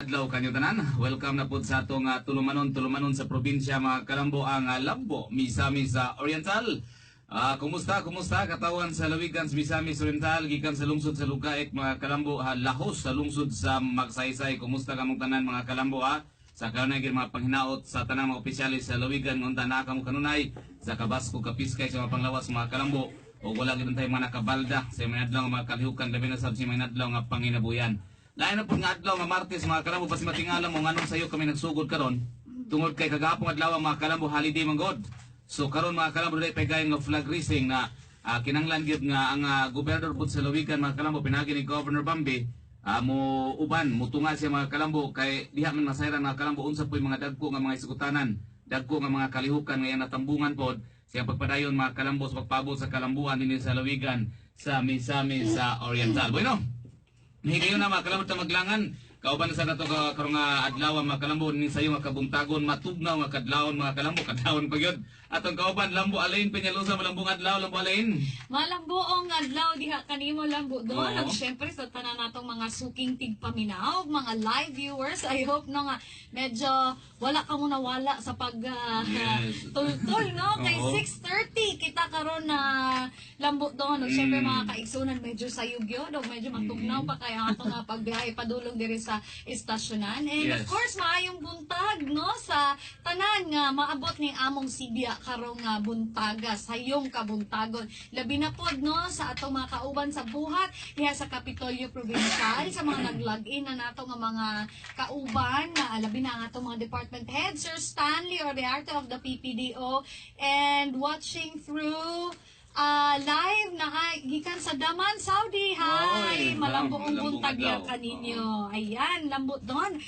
Adlaw kanyo tanan. Welcome na po sa atong tulumanon sa probinsya mga Kalambo ang Lambo, Misamis sa Oriental. Kumusta katawan sa Lawigan sa Misamis Oriental gikan sa lungsod sa Lugaek mga Kalambo, lahos sa lungsod sa Magsaysay. Kumusta kamong tanan mga Kalambo sa kanunay gid mga panghinaot sa tanang mga opisyalis sa Lawigan unta na kamo kanunay sa Kabasko Kapiskay sa mga panglawas mga Kalambo o wala gid tay mga nakabalda sa mga adlaw mga kalihukan labi na sab si mga adlaw nga panginabuyan. Lain na po nga adlaw nga Martes mga Kalambo basi matingala mo nganong sayo kami nagsugod karon tungod kay kagahapon adlaw mga Kalambo holiday man god. So karon mga Kalambo dai pagay nga flag raising na kinanglan gyud nga ang gobernador pud sa Lawigan mga Kalambo pinagi ni Governor Bambi mo uban mutunga siya mga Kalambo kay diha man masayran mga Kalambo unsa po'y mga dagko nga mga iskutanan, dagko nga mga kalihukan nga natambungan pod siya pagpadayon mga Kalambo sa pagpabot sa kalambuan dinhi sa Lawigan sa Misamis sa Oriental. Bueno, higayon na mga Kalambo ta maglangan kauban sa nato karong adlaw mga Kalambo ni sayo nga kabuntagon matugnaw nga kadlawon mga Kalambo kadlawon pa gyud atong kauban Lambo Alain Peñalosa malambong adlaw Lambo Alain. Malambuong adlaw diha kanimo Lambo doon. Ug syempre sa tanan natong mga suking tigpaminaw, mga live viewers, I hope no nga medyo wala ka muna wala sa pag tultol no kay 6:30 kita karon na Lambo doon. Ug syempre mga kaigsunan medyo sayog yun ug medyo matugnaw pa kay ang atong pagbiyahe padulong diri sa istasyonan. And of course maayong buntag no sa tanan nga maabot ning among Sibya karong buntaga sayong kabuntagon. Labi na pod no sa atong mga kauban sa buhat diha sa Kapitolyo Provincial sa mga nag-log-in na nato nga mga kauban na labi na ang atong mga department head Sir Stanley Ordearte of the PPDO and watching through live na gikan sa Daman, Saudi. Hi! Malambong buntag ya kaninyo. Ayan, lambot doon.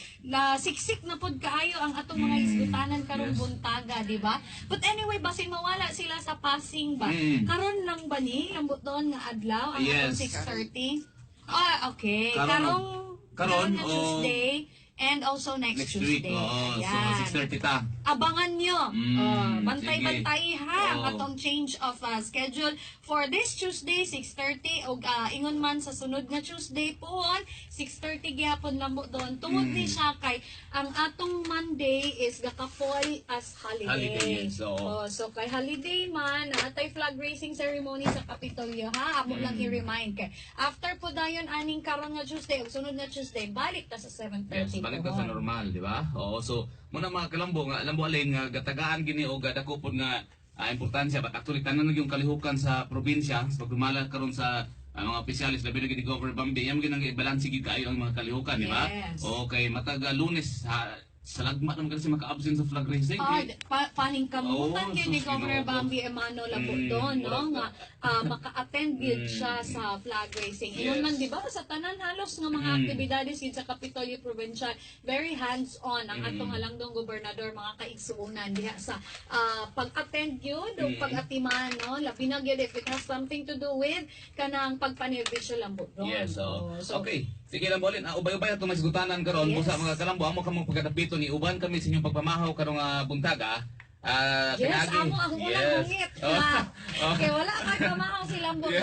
Siksik na pod kaayo ang atong mga isgutanan karong buntaga, di ba? But anyway, basin mawala sila sa passing ba? Karon lang ba ni lambot doon nga adlaw ang atong 6:30? Okay. Karon na Tuesday. And also next Tuesday. So 6:30 ta. Abangan nyo. Bantay-bantay ha ang atong change of schedule for this Tuesday 6:30 og ingon man sa sunod nga Tuesday pohon 6:30 gyapon lambo doon. Tungod ni siya kay ang atong Monday is gaka-fall as holiday. So kay holiday man natay flag raising ceremony sa Kapitolyo ha. Amo lang i-remind kay after po dayon aning karon nga Tuesday ug sunod nga Tuesday balik ta sa 7:30. Balik ta sa normal, di ba? So muna mga Kalambo nga Lambo Alain nga gatagaan gini o gadako pod nga importansya but actually tanan yung kalihukan sa probinsya sa pagdumala karon sa mga opisyalis labi na gid Governor Bambi yam ginang i-balance gid kaayo ang mga kalihukan, di ba? Okay, matag Lunes sa lagma naman kasi maka-absent sa flag raising. Paning kamutan yun ni Governor Bambi Emano Labo doon, no? Nga maka-attend yun siya sa flag raising. Ingon man, di ba, sa tanan halos nga mga aktibidades yun sa Kapitolyo Provincial, very hands-on ang atong halangdong gobernador, mga kaigsuunan diha sa pag-attend yun, o pag-atiman, no? Labi na yun if it has something to do with kanang pagpanerbisyo Labo doon. Yes, okay. Sige Lambo Alain, ubay-ubay atong masgutanan karon busa mga Kalambo amo kamong pagkadapito ni uban kami sa inyong pagpamahaw karong buntaga. Amo ang unang hungit. Okay, wala ka kamahaw si Lambo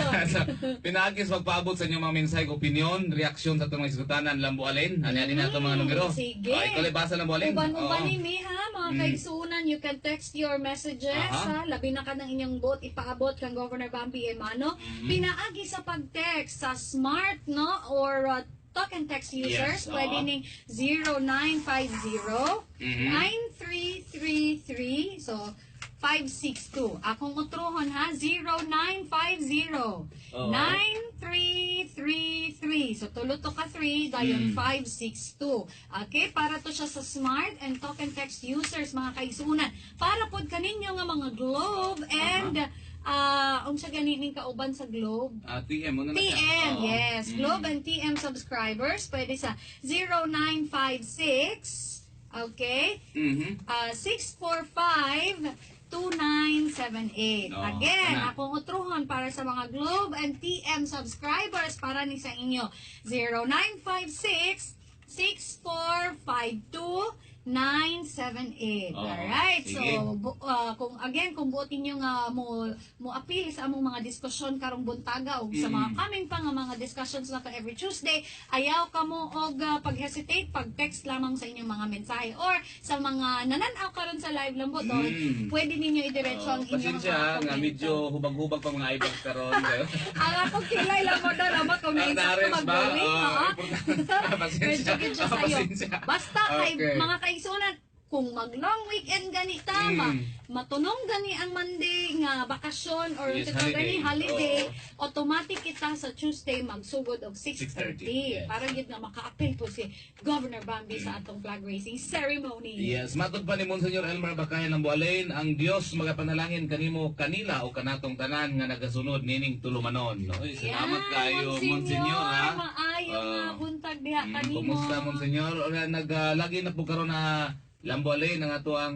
pinagis magpaabot sa inyong mga mensahe, opinion, reaksyon sa itong isgutanan Lambo Alain. Ano yan natin mga numero? Sige. Ikaw basa Lambo Alain. Uban ni mi ha, mga kaigsunan, you can text your messages ha, labi na ka ng inyong bot, ipaabot kang Governor Bambi Emano. Pinaagi sa pag-text sa smart, no, or talk and text users, pwede ning 0950-9333, so 562. Akong utrohon ha, 0950-9333. So tulo to ka 3, dayon 562. Okay, para to siya sa smart and talk and text users, mga kaigsunan. Para pod kaninyo nga mga Globe and unsa ganining kauban sa Globe? TM mo na TM, yes. Globe and TM subscribers pwede sa 0956 okay? 645-2978. Again, akong utruhon para sa mga Globe and TM subscribers para ni sa inyo 0956 6452 0917-978. Oo, Alright? So, sige. kung buotin nyo nga mo appeal sa among mga diskusyon karong buntaga o sa mga coming pa nga mga discussions na every Tuesday, ayaw ka mo og pag-hesitate, pag-text lamang sa inyong mga mensahe or sa mga nananaw karon sa live lang po doon, pwede ninyo idiretso ang inyong Pasensya nga comment. medyo hubag-hubag pa mga ibags karon kayo. Ang akong kilay lang mo doon, ama kung naisip ko Nares ba? mag-going, Pasensya. medyo sa'yo. Pasensya. Basta kay Okay. mga kaigsunan, kung mag-long weekend gani tama, matunong gani ang Monday nga bakasyon or Yes, sa gani holiday, Oo. automatic kita sa Tuesday magsugod og 6:30 6:30, yes. para gid nga maka-appeal po si Governor Bambi sa atong flag raising ceremony. Yes, matod pa ni Monsignor Elmer Bakayan ng Bualain, ang Dios magapanalangin kanimo kanila o kanatong tanan nga nagasunod nining tulumanon. Oy, salamat kayo Monsignor ha. Maayo nga buntag diha kanimo. Kumusta Monsignor? Lagi na po karon na Lambualay ng ato ang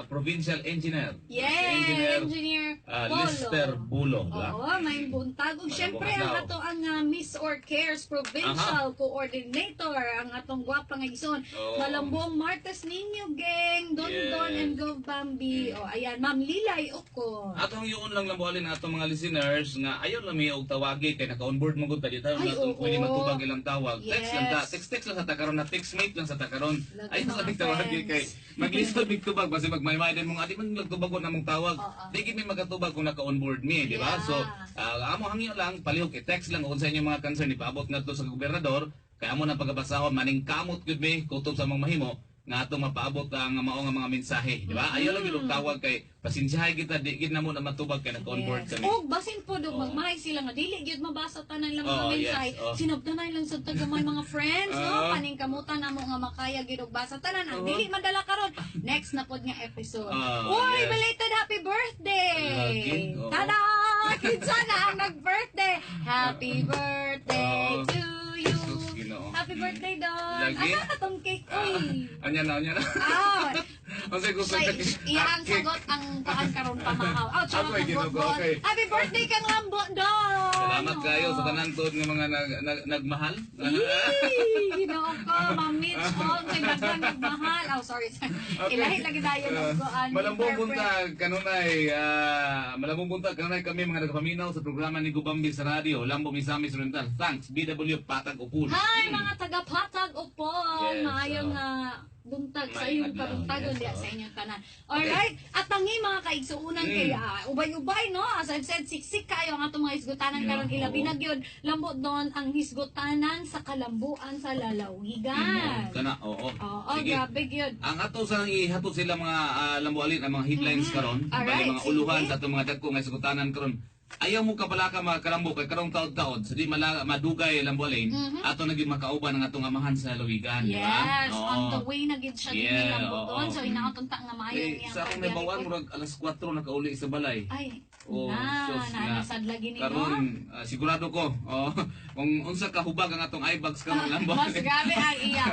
provincial engineer. Yes, Engineer Polo. Lester Bulo. Oo, may buntag. Ug syempre ang ato ang Miss or Cares Provincial Coordinator, ang atong gwapa nga igsoon. Oo. Malambong Martes Ninyo Gang, Don Don Yes. and Gov Bambi. O ayan, Ma'am Lilay Uko. Atong yun lang Lambualay ng atong mga listeners nga ayaw lang may og tawagi kay naka-onboard mo gud ta dito. Ay, Atong oo. pwede matubag ilang tawag. Text lang ta, Yes. text lang sa takaron na textmate lang sa takaron. Love Ayaw mga sa tawagi friends. kay maglistod big tubag basi magmaymay din mong adi man nagtubag ko na mong tawag. Oo. Di gid may magatubag kung naka-onboard mi, di ba? Yeah. So amo hangyo lang palihog i-text lang kung sa inyo mga concern ipaabot ngadto sa gobernador kay amo na pagabasahon maning kamot gud mi kutob sa mga mahimo nga atong mapaabot ang mao nga mga mensahe, di ba? Ayaw lang gyud og tawag kay pasensyahay kita di gid na mo na matubag kay naka-onboard Yes. kami. O basin po do magmahay sila nga dili gyud mabasa tanan lang mga Oo, yes. mensahe. Oo. Sinabtanan lang sa tagamay mga friends, no? Oo. Kaning kamutan namo nga makaya gyud og basa tanan. Ang dili madala karon. Next na pod nga episode. yes. Uy, belated happy birthday. Lagi, oo. Tada! Kinsa na ang nag-birthday. Happy birthday Oo. to you. Jesus, Ginoo. Happy birthday, Don. Lagi. Asa na tong cake? Uy. Anya na. Ah, Ang say gusto siya, ka iyang sagot ang paan karon pamahaw. Oh, charot Okay, ang ginugo, bot-bot. okay. Happy birthday kang lambo, Don! Salamat kayo sa tanan tuod nga mga nagmahal. Yee! Ginoo ko, Ma'am Mitch, oh, kay daghang nagmahal. Oh, sorry. Ilahi lagi tayo ng kuan. Malambong buntag kanunay malambong buntag kanunay kami mga nagpaminaw sa programa ni Gubambi sa radio Lambo Misamis Oriental. Thanks BW Patag Upul. Hi, mga taga-patag upo. Yes, Maayong buntag sa May iyong adlaw, kabuntagon yes, diya oh. sa inyong tanan. Alright? At tangi mga kaigsuunan kay ubay-ubay, no? As I've said, siksik kayo ang atong mga hisgutanan Yeah, karon ilabi oo. na gyud. Lambot doon ang hisgutanan sa kalambuan sa lalawigan. Kana oo. Oo, Sige. grabe gyud. Ang ato sa ihatod sila mga lambualin ang mga headlines karon, Alright, bali mga uluhan sige. sa atong mga dagko nga sugutanan karon. Ayaw mo kapalaka mga kalambo kay karong taod-taod sa di madugay lambualin ato naging makauban ang atong amahan sa lalawigan, di ba? Yes, on the way na gid siya Yeah, yeah, lambuton. oo. So inaoton ta nga maayo Eh, niya. sa akong nabawan murag alas 4 nakauli sa balay. Ay, Oh, sus, na nasadlagi ni no? Karon sigurado ko kung unsa ka hubag ang atong eyebags karon lambualin. Mas grabe ang iya.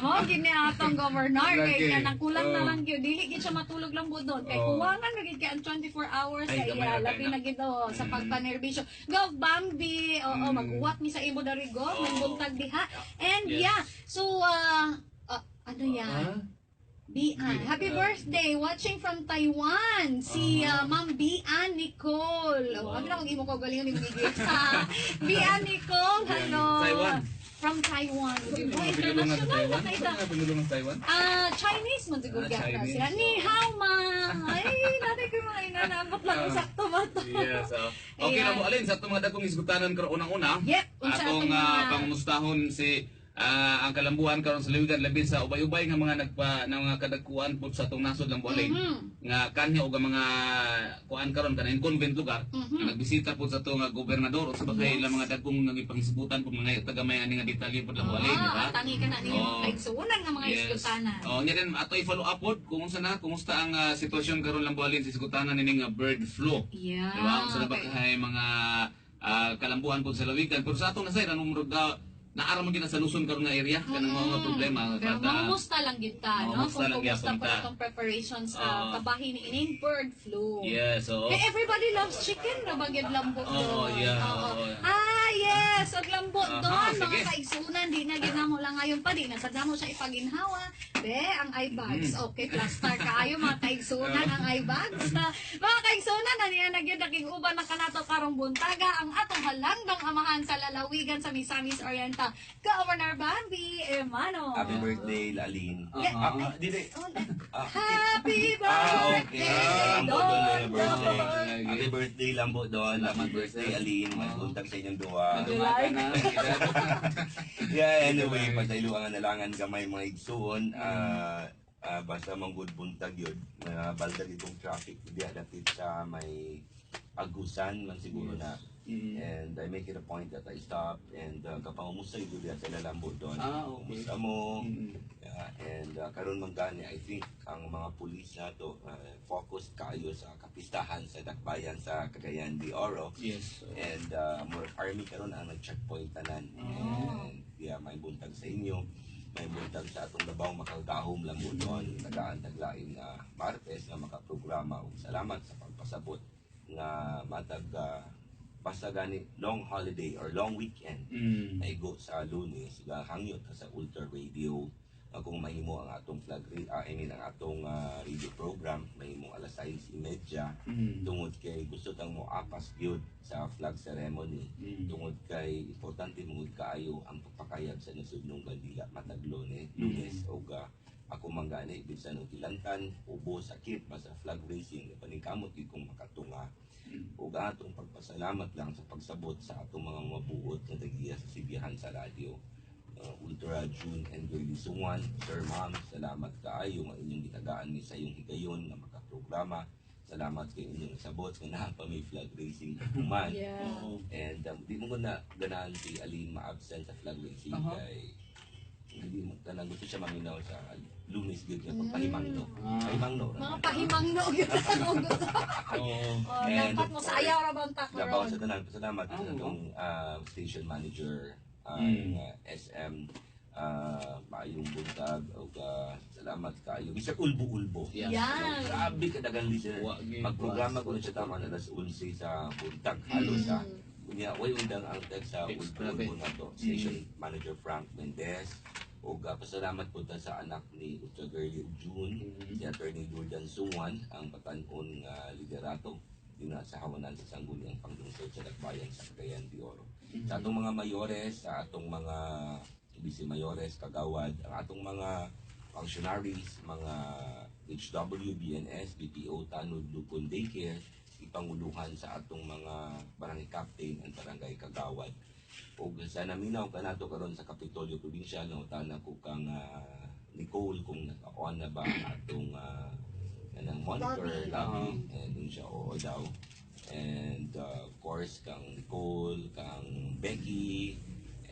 Mo gini atong governor Lagi. kay kanang kulang Oh. na lang gyud dili gid siya matulog lang budon kay Oh. kuwangan na gid kay ang 24 hours Ay, sa gamay iya na labi tayo na gid sa pagpanerbisyo. Gov Bambi, mag-uwat mi sa imo dari gov, may buntag diha. And Yes. yeah, so ano yan? Bian. Happy birthday! Watching from Taiwan, si Ma'am Bian Nicole. Oh, ano lang imo ko galingon ni Miguel. Bian Nicole, hello. Taiwan. From Taiwan. Mga pinulungan sa Taiwan? na Ano nga pinulungan sa Taiwan? Chinese man siguro gyapon Chinese. sila. Ni hao ma. Ay, natin ko mga inanabot lang sakto ba to? Yes. Okay Ayan. na mo alin sa atong mga dagkong isgutanan karon unang-una. Yep, unsa Atong atong mga- pangumustahon si ang kalambuan karon sa liwigan labi sa ubay-ubay nga mga mga kadagkuan pud sa atong nasod lang bualin. Nga kanya og ang mga kuan karon kana inconvent lugar nga nagbisita pud sa atong gobernador o sa bakay ilang mga dagkong nagipanghisgutan pud mga tagamay ani nga detalye pud lang bualin, di ba? Tangi ka na ninyo Oo. mga igsuunan nga mga iskutanan. Oh, nya din ato i-follow up pod kung unsa na kumusta ang sitwasyon karon lang bualin sa isgutanan nining bird flu. Yeah. Diba? Unsa na ba kay mga kalambuan po sa lawigan. Pero sa atong nasay, anong murag naara man gina sa Luzon karon nga area kanang mga problema. Pero mangumusta lang gyud ta, no? Mangumusta lang Kung kumusta gyapon pa ta. itong preparations Oo. sa kabahin ni ining bird flu. Yes, so Kaya everybody loves chicken na bagyod lang po. Oo, yeah, Oo. oo. Hi, yes! Huwag lambot doon, sige. mga kaigsunan. Di na ginamo lang ngayon pa. Di na sadya mo siya ipaginhawa. Be, ang eye bags. Okay, plaster kaayo mga kaigsunan ang eye bags. Mga kaigsunan, naniya nagyan naging uban na kanato karong buntaga ang atong halangdong amahan sa lalawigan sa Misamis Oriental. Governor Bambi Emano. Happy birthday, Lalin. Dili. Happy Okay. birthday, Lambo doon Don na yung birthday. Don. Happy birthday, Lambo doon. Happy Salamat, birthday, sir. Alin. Magbuntag sa inyong duwa. Nadumaga na. Yeah, anyway, pasayloan nga nalangan gamay mga igsuon. Basta mong good buntag yun. Baldag itong traffic. Di natin sa may agusan man siguro na. And I make it a point that I stop and kapangumusta yung sa Lambo doon. Okay. Kumusta mo? And karon man gani, I think ang mga pulis na to focused kayo sa kapistahan sa dakbayan sa Cagayan de Oro. Yes. And more army karon ang nag-checkpoint tanan. And yeah, may buntag sa inyo. May buntag sa atong labaw makagahom lang mo doon. Tagaan taglaing Martes na makaprograma. Ug salamat sa pagpasabot nga matag basta gani long holiday or long weekend na igo sa Lunes hangyot ka sa Ultra Radio kung mahimo ang atong ang atong radio program mahimo alas 6:30 tungod kay gusto tang mo apas gyud sa flag ceremony tungod kay importante mungod kaayo ang pagpakayag sa nasud ng bandila matag Lunes og ako manggani bisan og kilantan ubo sakit basta flag racing paningkamot gyud kung makatunga ug atong pagpasalamat lang sa pagsabot sa atong mga mabuot nga tagiya sa sibihan sa radyo. Ultra June and Girly Sungan, Sir Ma'am, salamat kaayo nga inyong gitagaan ni sa iyong higayon na makaprograma. Salamat kay inyong sabot nga naa pa may flag racing human. And di mo na ganahan si Alin ma-absent sa flag racing kay hindi mo tanang gusto siya maminaw sa Lunes gid nga pagpahimangno. Pahimangno. Mga pahimangno. And Dapat mo sa ayaw ra bang Labaw takaron. sa tanan, pasalamat sa itong station manager ng SM maayong buntag o salamat kayo. Mr. Ulbo-Ulbo. Yes. Yan. Grabe kadagang listener. Magprograma ko na siya tama na alas 11 sa buntag. Halos sa kunya, way undang ang text sa Ulbo-Ulbo na to. Station manager Frank Mendez. O pasalamat po ta sa anak ni Ultra Girly June, si Attorney Jordan Sungan, ang patanon liderato sa hawanan sa sangguniang panglungsod sa Dakbayan sa Cagayan de Oro. Sa atong mga mayores, sa atong mga vice mayores, kagawad, ang atong mga functionaries, mga HW, BNS, BPO, Tanod, Lupon, Daycare, ipanguluhan sa atong mga barangay captain and barangay kagawad. O sa naminaw ka nato karon sa Kapitolyo Provincial, tana ko kang Nicole kung naka-on na ba ang atong ng monitor lobby and yun siya oo daw. And of course kang Nicole, kang Becky,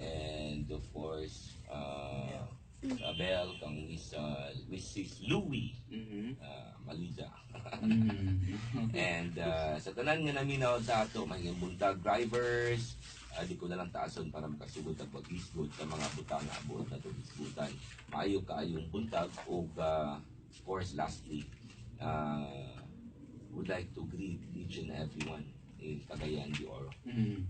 and of course Abel, kang Mrs. Louie Maliza. And sa tanan nga naminaw sa ato mga buntag drivers, di ko na lang taason para makasugod at pag-isgod sa mga butang na abot na ito isgutan. Maayo kaayong buntag o of course lastly would like to greet each and everyone in Cagayan de Oro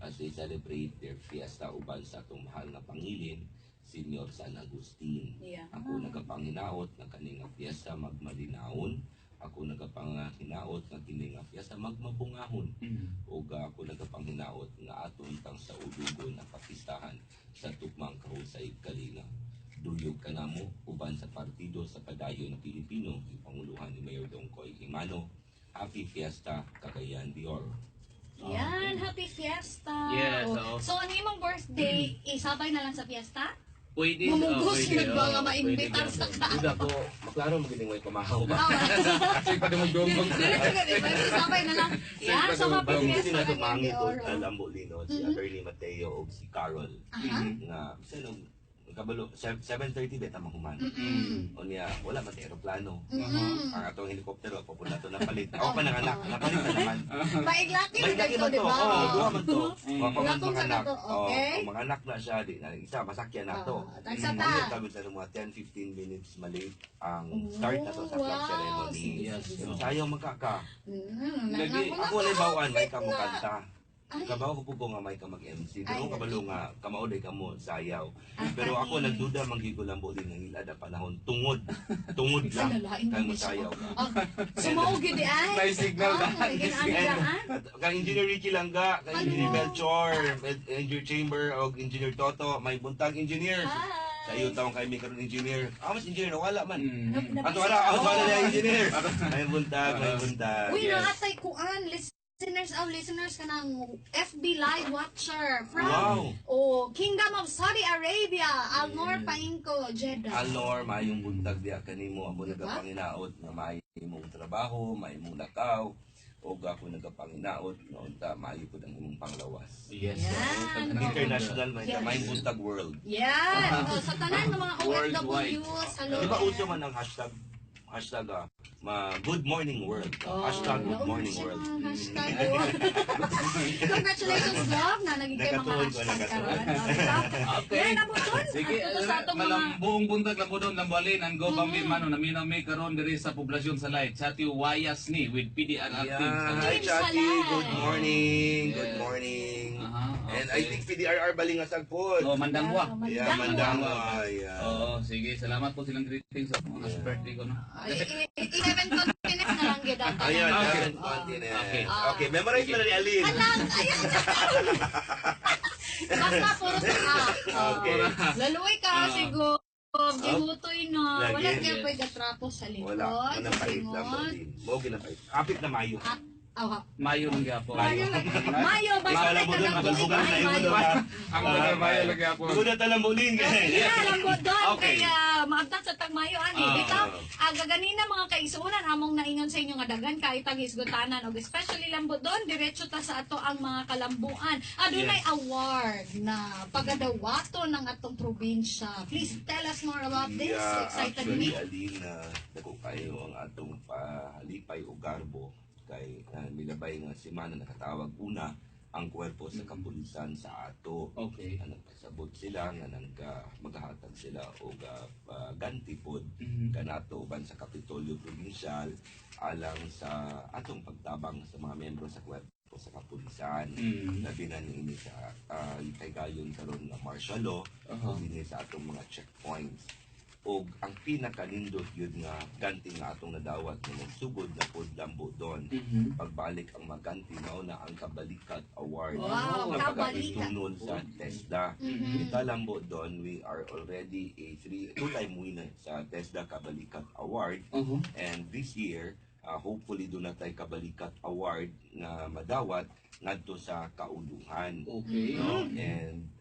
as they celebrate their fiesta uban sa atong mahal na Pangilin, Senior San Agustin. Ako nagapanginaot na kaning fiesta magmalinaon. Ako nagapanginaot nga kini nga fiesta magmabungahon. O ako nagapanginaot nga aton tang sa udugon ang kapistahan sa tukmang kahusay kalinga. Duyog ka na mo uban sa partido sa padayon ng Pilipino, ipanguluhan ni Mayor Dongkoy Imano. Happy Fiesta, Cagayan de Oro. Yan, happy fiesta. Yes, So, ano yung birthday, isabay na lang sa fiesta? Pwede. Mamugos yun ba nga maimbitar sa Duda ko, maklaro magiling way kumahaw ba? Kasi pa naman gomong. Isabay na lang. Yan, so happy Ang fiesta sila Cagayan de tumangit ko Oro. Lambo Lino, si Attorney Mateo o si Carol. Nga, sino, kabalo, 7:30 beta mahuman. O niya, wala man tayo aeroplano. Ang atong helikoptero, papunta to napalit. Ako pa nanganak, napalit na naman. Maiglaki May lagi ito, man di to, ba? duha man to. Gatong sa Mga nato, okay. Kung mga anak na siya, isa, masakyan na to. Tagsa ta. Kami kami sa mga 10-15 minutes malate ang start na to sa flag wow. ceremony. Sige, sige. Sayo magkaka. Lagi, Ako wala bawaan, may kamukanta. Kabaw ko po nga may ka mag-MC. Pero Ay, kabalo nga, kamauday ka mo, sayaw. Pero ako nagduda, manggiko lang po din ng ilada panahon. Tungod. Tungod lang. Alalain Kaya mo mo sayaw ka. Sumuugid di ay. May signal ka. Kay Engineer Ricky Langga, kay Engineer Melchor, Engineer Chamber, o Engineer Toto, may buntag engineer. Sa iyo taong kay may karon engineer. Mas engineer nawala man. Ato ara, wala na engineer. May buntag, may buntag. Uy, Yes. naatay kuan, listeners ka ng FB Live Watcher from Wow. Kingdom of Saudi Arabia, Alnor Painko, Jeddah. Alnor, mayong buntag diya kanimo amo nagapanginaot nga may imong trabaho, may imong lakaw, o ako nagapanginaot nga unta maayo pud ang imong panglawas. Yes. Yan. International may Yes. may buntag world. Yan. Sa tanan ng mga Worldwide. OFWs, hello. Di ba uso man ang hashtag good morning world. Hashtag good morning world. Hashtag. Congratulations, love, na naging kayo mga Nakatuon ko, hashtag nakatuon. karon. Okay. Yan, abo doon. Sige, Ato sa atong mga... malambuong buntag lang po doon, lambualin, ang go bang mano, naminaw may karon diri sa poblasyon sa light. Chati Wayas ni with PDR active. Yeah, hi Team Chatty, Salay. good morning. Good morning. And I think PDRR balingasag po. Oh, mandangwa. Yeah, mandangwa. Yeah. Oo, sige, salamat po silang greetings sa mga birthday ko, no? 11 continents na lang gid ato. Ayan, Okay. Seven Continents. Okay. Okay, memorize mo na ni Alin. Alam, ayun. Basta puro sa Okay. Laluoy ka siguro. Gihutoy na. Lagi, Wala kayo yes. pa'y gatrapo sa likod. Wala, sa manapait lang mo singon. din. Mo ginapait. Kapit na mayo. Mayo lang gyapon. Mayo, basta Ikaw lang mo doon, taga magalbugan na imo doon. Ang taga Mayo lang gyapon. Una talang muling. Alam mo doon, Okay. kaya maabtan sa tagmayo, ani. Bitaw, agaganina mga kaisunan, among naingon sa inyo nga dagan, kahit tagisgutanan, o especially lambo doon, diretso ta sa ato ang mga kalambuan. Adunay award na pagadawato ng atong probinsya. Please tell us more about this. Excited actually, me. Alin, dako kayo ang atong pahalipay o garbo kay milabay nga semana nakatawag una ang kwerpo sa kapulisan sa ato. Okay. Nagpasabot sila nga maghahatag sila og ganti pod Mhm. kanato uban sa Kapitolyo Provincial alang sa atong pagtabang sa mga miyembro sa kwerpo sa kapulisan. Mm. Labi na ini sa kay gayon karon nga martial law Aha. o dinhi sa atong mga checkpoints. O ang pinakanindot yun nga ganti nga atong nadawat nga nagsugod na pod lambo doon. Mhm. Pagbalik ang maganti mao na ang Kabalikat Award Wow, na Kabalikat. pagkatunon sa TESDA. Mhm. Kita lambo doon, we are already a two-time winner sa TESDA Kabalikat Award. Mhm. And this year, hopefully doon na tayo Kabalikat Award na madawat ngadto sa kauluhan. Okay. No? And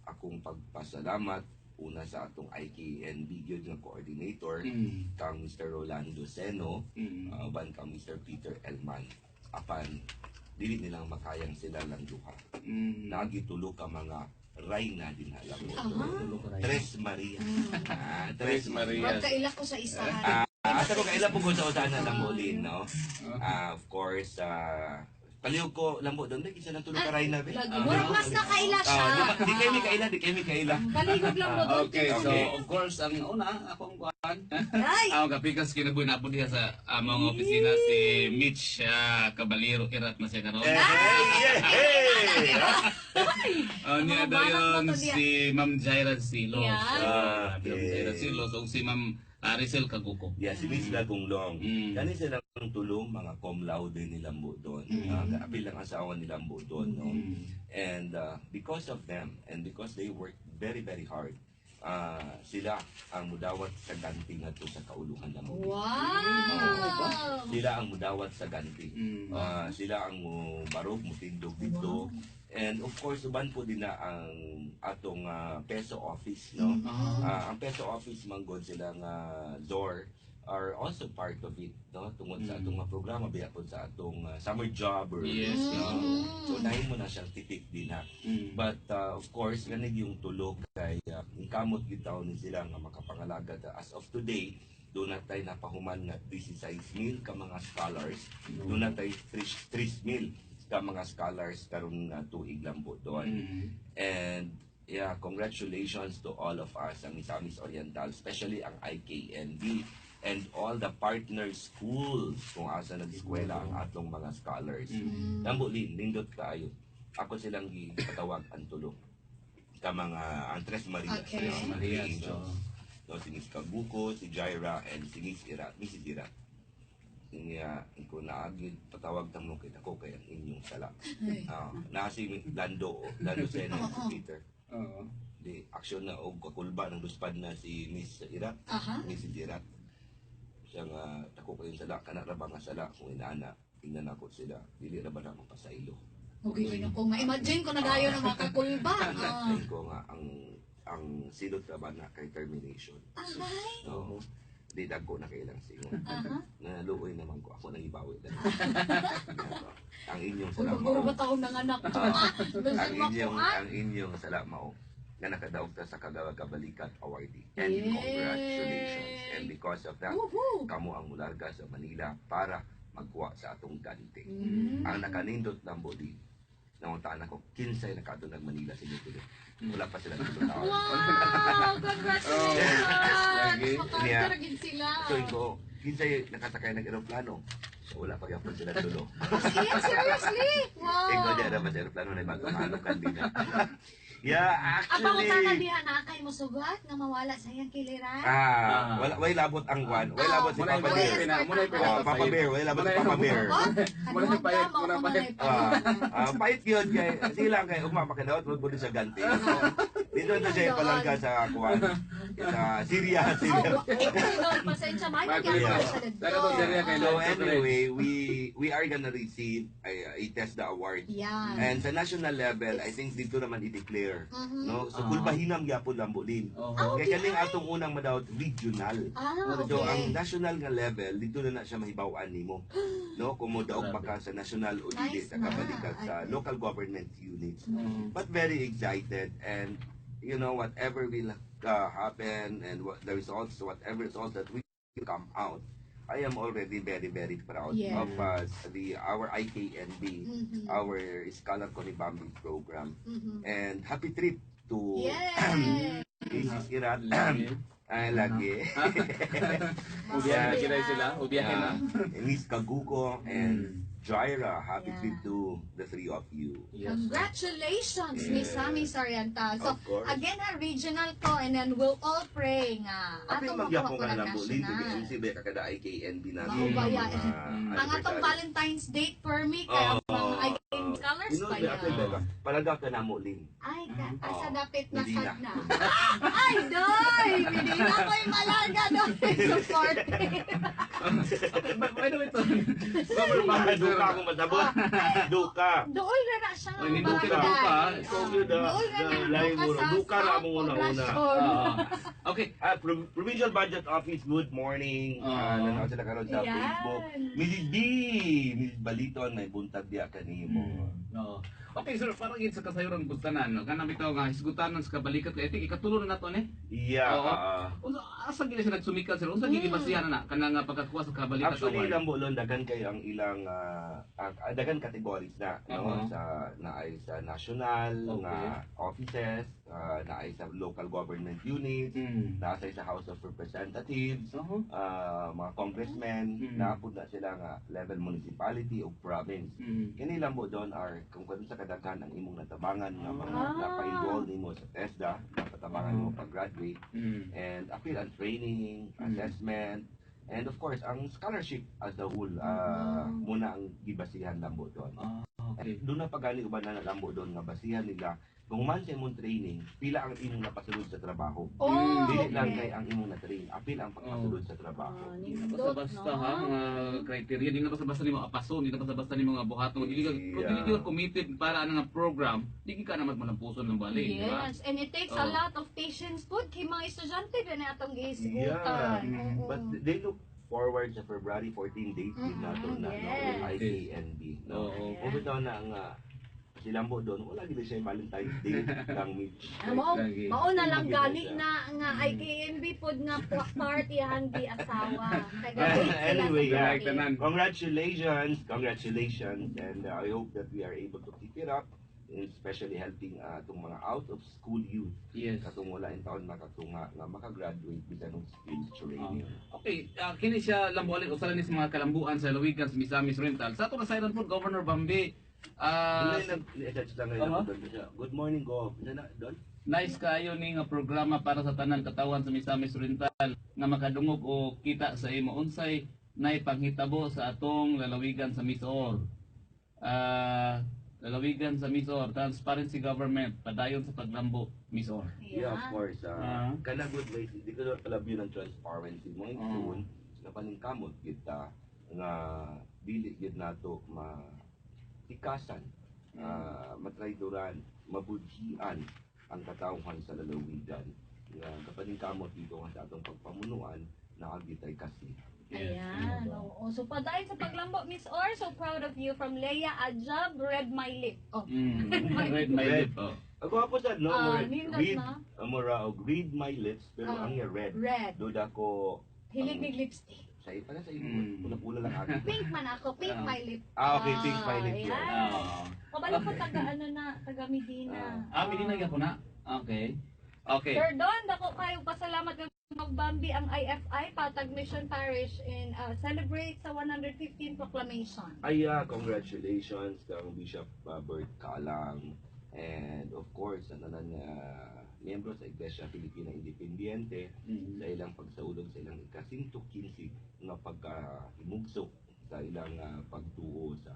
akong pagpasalamat una sa atong IKNB gyud nga coordinator Mm. kang Mr. Rolando Seno, Mm. uban kang Mr. Peter Elman. Apan dili nilang makayang sila lang duha. Mm. Nagitulo ka mga Rayna din alam mo. Aha. Tres Maria. Tres Maria. Magkaila ko sa isa. Asa ko kaila po ko sa usanan lang mo din, no? Of course, palihog ko lambo doon, isa lang tulog ka Rayna. be. Murag mas nakaila siya. Di kayo may kaila, di kayo may kaila. Paligod lang mo doon. Okay, so Okay. of course, ang una, akong kuhan. Ay! Ang kapikas kinabuhi na po diha sa mga opisina si Mitch Caballero Irat na siya karon. Niya Mga daw banak yun mo to diya. si Ma'am Jaira Silos. Yan. Ma'am Jaira Silos. O si Ma'am Aricel Kaguko. Yeah, si Miss Lagong Long. Mm. Kani silang tulong, mga cum laude ni Lambo doon. Kaabil ang asawa ni Lambo doon, no? Mm. And because of them, and because they work very, very hard, sila ang mudawat sa ganti nga to sa kauluhan ng mga. Wow! Sila ang mudawat sa ganti. Mm. Sila ang barog, mutindog dito. And of course, uban po din na ang atong peso office, no? Ang peso office, manggod sila nga ZOR, are also part of it, no? Tungod sa atong mga programa, biya po sa atong summer job or Yes, no? Mm. So, nahin mo na siyang titik din ha. Mm. But of course, ganig yung tulog kay kamot gitaw ni sila nga makapangalaga. As of today, doon na tayo napahuman nga 16,000 ka mga scholars. Doon na tayo 3,000 ka mga scholars karon nga tuig lang po doon. Mm. And yeah, congratulations to all of us ang Misamis Oriental, especially ang IKNB and all the partner schools kung asa nag-eskwela ang atong mga scholars. Lambo lindot kaayo. Ako silang gipatawag ang tulo ka mga Andres Maria. Okay. Maria, No, si Miss Kabuko, si Jaira, and si Miss Ira. Ko naagid patawag tamo kay ako kay ang inyong sala. Na si Lando Seno, Peter. Di aksyon na og kakulba ng luspad na si Miss Ira, Miss Ira. Siya nga dako kayo sala kana ra ba nga sala kung inaana tingnan ako sila dili ra ba na mapasaylo. Okay, kung ma-imagine ko na dayo ng mga kakulba. Tingin ko nga ang silot ra ba na kay termination. Aray. No. Di dagko na kailang singon. Naluoy naman ko ako nang ibawi dali. Ang inyong sala Puro ba taong nanganak ko? ang inyong sala mao nga nakadaog ta sa Kabalikat Awardee. And congratulations. And because of that, kamo ang mularga sa Manila para magkuha sa atong ganti. Ang nakanindot ng body, nanguntaan ako, 15 na kato ng Manila sa Nitulo. Wala pa sila ng tao. Wow! Congratulations! Makakaragin sila. So, ko, 15 nakasakay ng aeroplano. So, wala pa yapon sila tulo. Seriously? Wow! Ikaw di ara ba sa aeroplano na magkamano kanina. Yeah, Abang actually... utana diha na kay mo sugat nga mawala sa iyang kiliran. Way labot ang kwan. Way labot si Papa Bear. Papa Bear, way labot si Papa Bear. Muna payat, muna payat. Pait yun kay sila kay ugma makadaot wag pud sa ganti. Dito na siya palangga sa kwan. Sa Syria. Pasensya man gyud sa dito. So anyway, we are gonna receive a TESDA award. Yeah. And sa national level, I think dito naman i-declare. No? So kulbahinam gyapon lambo din. Kaya kaning atong unang madawat regional. So ang national nga level dito na siya mahibaw-an nimo. No, kung mo daog pa ka sa national o dili sa kabalikat sa local government units. But very excited, and you know whatever will happen and what the results, whatever results that will come out, I am already very, very proud of our IKNB, our Scholar Konibambi program. And happy trip to Mrs. Irat. Lagi. Ubiyahe na. Miss Kaguko and Jaira, happy trip to the three of you. Congratulations, Miss Sammy Soriental. So, Of course. again, regional to, and then we'll all pray nga. Apil Atong magyapon makuha ka ko na ng po, Lindo, national. MC ba kakada IKNB natin. Maubaya. Ang atong Valentine's Date for me, kaya mga IKN scholars pa yan. Palaga ka na mo, Lin. Ay, asa dapit na Hindi na. sad na. Ay, doy! Hindi na ko'y malaga, doy! Supportive. By the way, to. Duka akong masabot. Duka. Dool na siya nga Hindi duka na barangay. duka. Ikaw yun na. Dool na Layo mo. sa Duka na mo una-una. poblasyon. Okay. Provincial Budget Office, good morning. Nanaw sila karon sa Yan. Facebook. Mrs. B, Mrs. Baliton, may buntag diya kanimo. No. Okay, sir, parang yun sa kasayuran gustanan, no? Kanang bitaw nga, hisgutanan sa kabalikat, I think ikatulo na nato, ne? Yeah. Unsa asa gila siya nagsumikat, sir? Unsa gigi basihan na kanang pagkakuha sa kabalikat Actually, award? lang bolon dagan kayo ang ilang dagan categories na no sa naay sa national nga offices, naay sa local government units, naay sa House of Representatives, mga congressmen, naapod na sila nga level municipality o province. Kini lang mo doon are kung kung sa kadaghan ang imong natabangan nga mga napa-enroll nimo sa TESDA, napatabangan mo pag-graduate, and appeal and training, assessment, and of course, ang scholarship as a whole, muna ang gibasihan lambo doon. Okay. Doon na pagani uban na lambo doon nga basihan nila kung man sa imong training, pila ang imong napasulod sa trabaho. Dili lang kay ang imong na-train, apil ang pagpasulod sa trabaho. Basta-basta ha, mga criteria, di na basta-basta nimo apason, di na basta-basta nimo nga buhaton, di ka committed para ang nga program, di ka na magmanampuson ng balik, di ba? Yes, and it takes a lot of patience po kay mga estudyante din na atong gihisgutan. But they look forward sa February 14 date din nato na IKNB. No? Kung bitaw na nga silambo doon, wala gid siya Valentine's Day kang Mitch. Mao na lang gani na nga IKNB pod nga party di asawa. Anyway, congratulations, and I hope that we are able to keep it up, especially helping itong mga out of school youth. Yes. Katong wala in taon makatunga nga makagraduate bisan ng skills training. Okay, kini siya lambualin usa ni sa mga kalambuan sa Lawigan sa Misamis Oriental. Sa ato nasayran po Governor Bambi. Good morning, Gov. Don? Nice kayo ni nga programa para sa tanan katawan sa Misamis Oriental nga makadungog o kita sa imo unsay nay panghitabo sa atong lalawigan sa Misoor. Lalawigan sa Misoor, transparency government, padayon sa paglambo Misoor. Yeah, of course. Ah. Kana good way, di ko na palabyo ng transparency. Mo soon, na paningkamot kita nga dili gid nato matikasan, matraydoran, mabudhian ang katawhan sa lalawigan. Nga kapaningkamot dito nga sa atong pagpamunuan na agitay kasi. Ayan. Oo. So, padayon sa paglambo, Miss Or. So proud of you from Leia Ajab, Red My Lip. Oh. Red my lip. Oh. Ako po sa no, nindot read, na. mura og read my lips, pero ang red. Red. Duda ko, Hilig mig lipstick. sa pala sa iyo, pula-pula lang ako. Pink man ako. Pink my lip. Okay, pink my lip yun. Ayan. Kabalo ko taga ano na, taga Medina. Medina nga po na. Okay. Okay. Sir Don, dako kayo pasalamat ng magbambi ang IFI, Patag Mission Parish in celebrate sa 115th proclamation. Ay, congratulations kang Bishop Bert Kalang, and of course ang tanan miyembro sa Iglesia Filipina Independiente sa ilang pagsaulog sa ilang ika-115 nga pagkahimugsok sa ilang pagtuo sa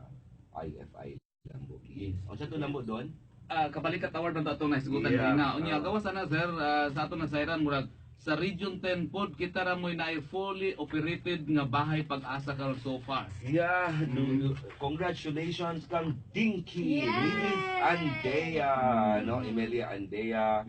IFI Lambo. Yes. O sa ito Lambo doon? Kabalikat award man to atong naisgutan Yeah. na. Unya gawas na sir sa atong nasayran murag sa Region 10 pod kita ra mo'y naay fully operated nga bahay pag-asa karon so far. Yeah, congratulations kang Dinky, Yes! Mrs. Andea, no, Emilia Andea,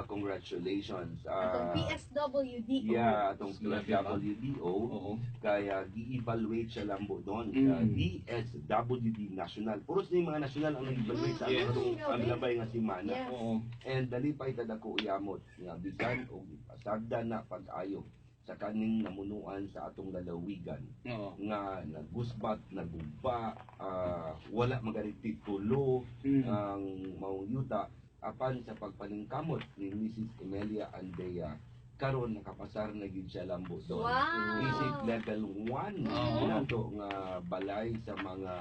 congratulations. Atong PSWDO. Yeah, atong Grabe, PSWDO, Oo. kaya gi-evaluate siya lambo doon sa DSWD National. Puros ni mga national ang nag-evaluate sa Yes. atong Grabe. ang labay nga simana. Yes. Oo. And dalipay kada ko uyamot nga bisan og sagda na pag-ayo sa kaning namunuan sa atong lalawigan Oo. nga nagusbat, nagugba, wala magalit titulo Mm. ang maong yuta apan sa pagpaningkamot ni Mrs. Emilia Andea karon nakapasar na gyud siya lambo doon. Wow! Basic level 1 Oo. nato nga balay sa mga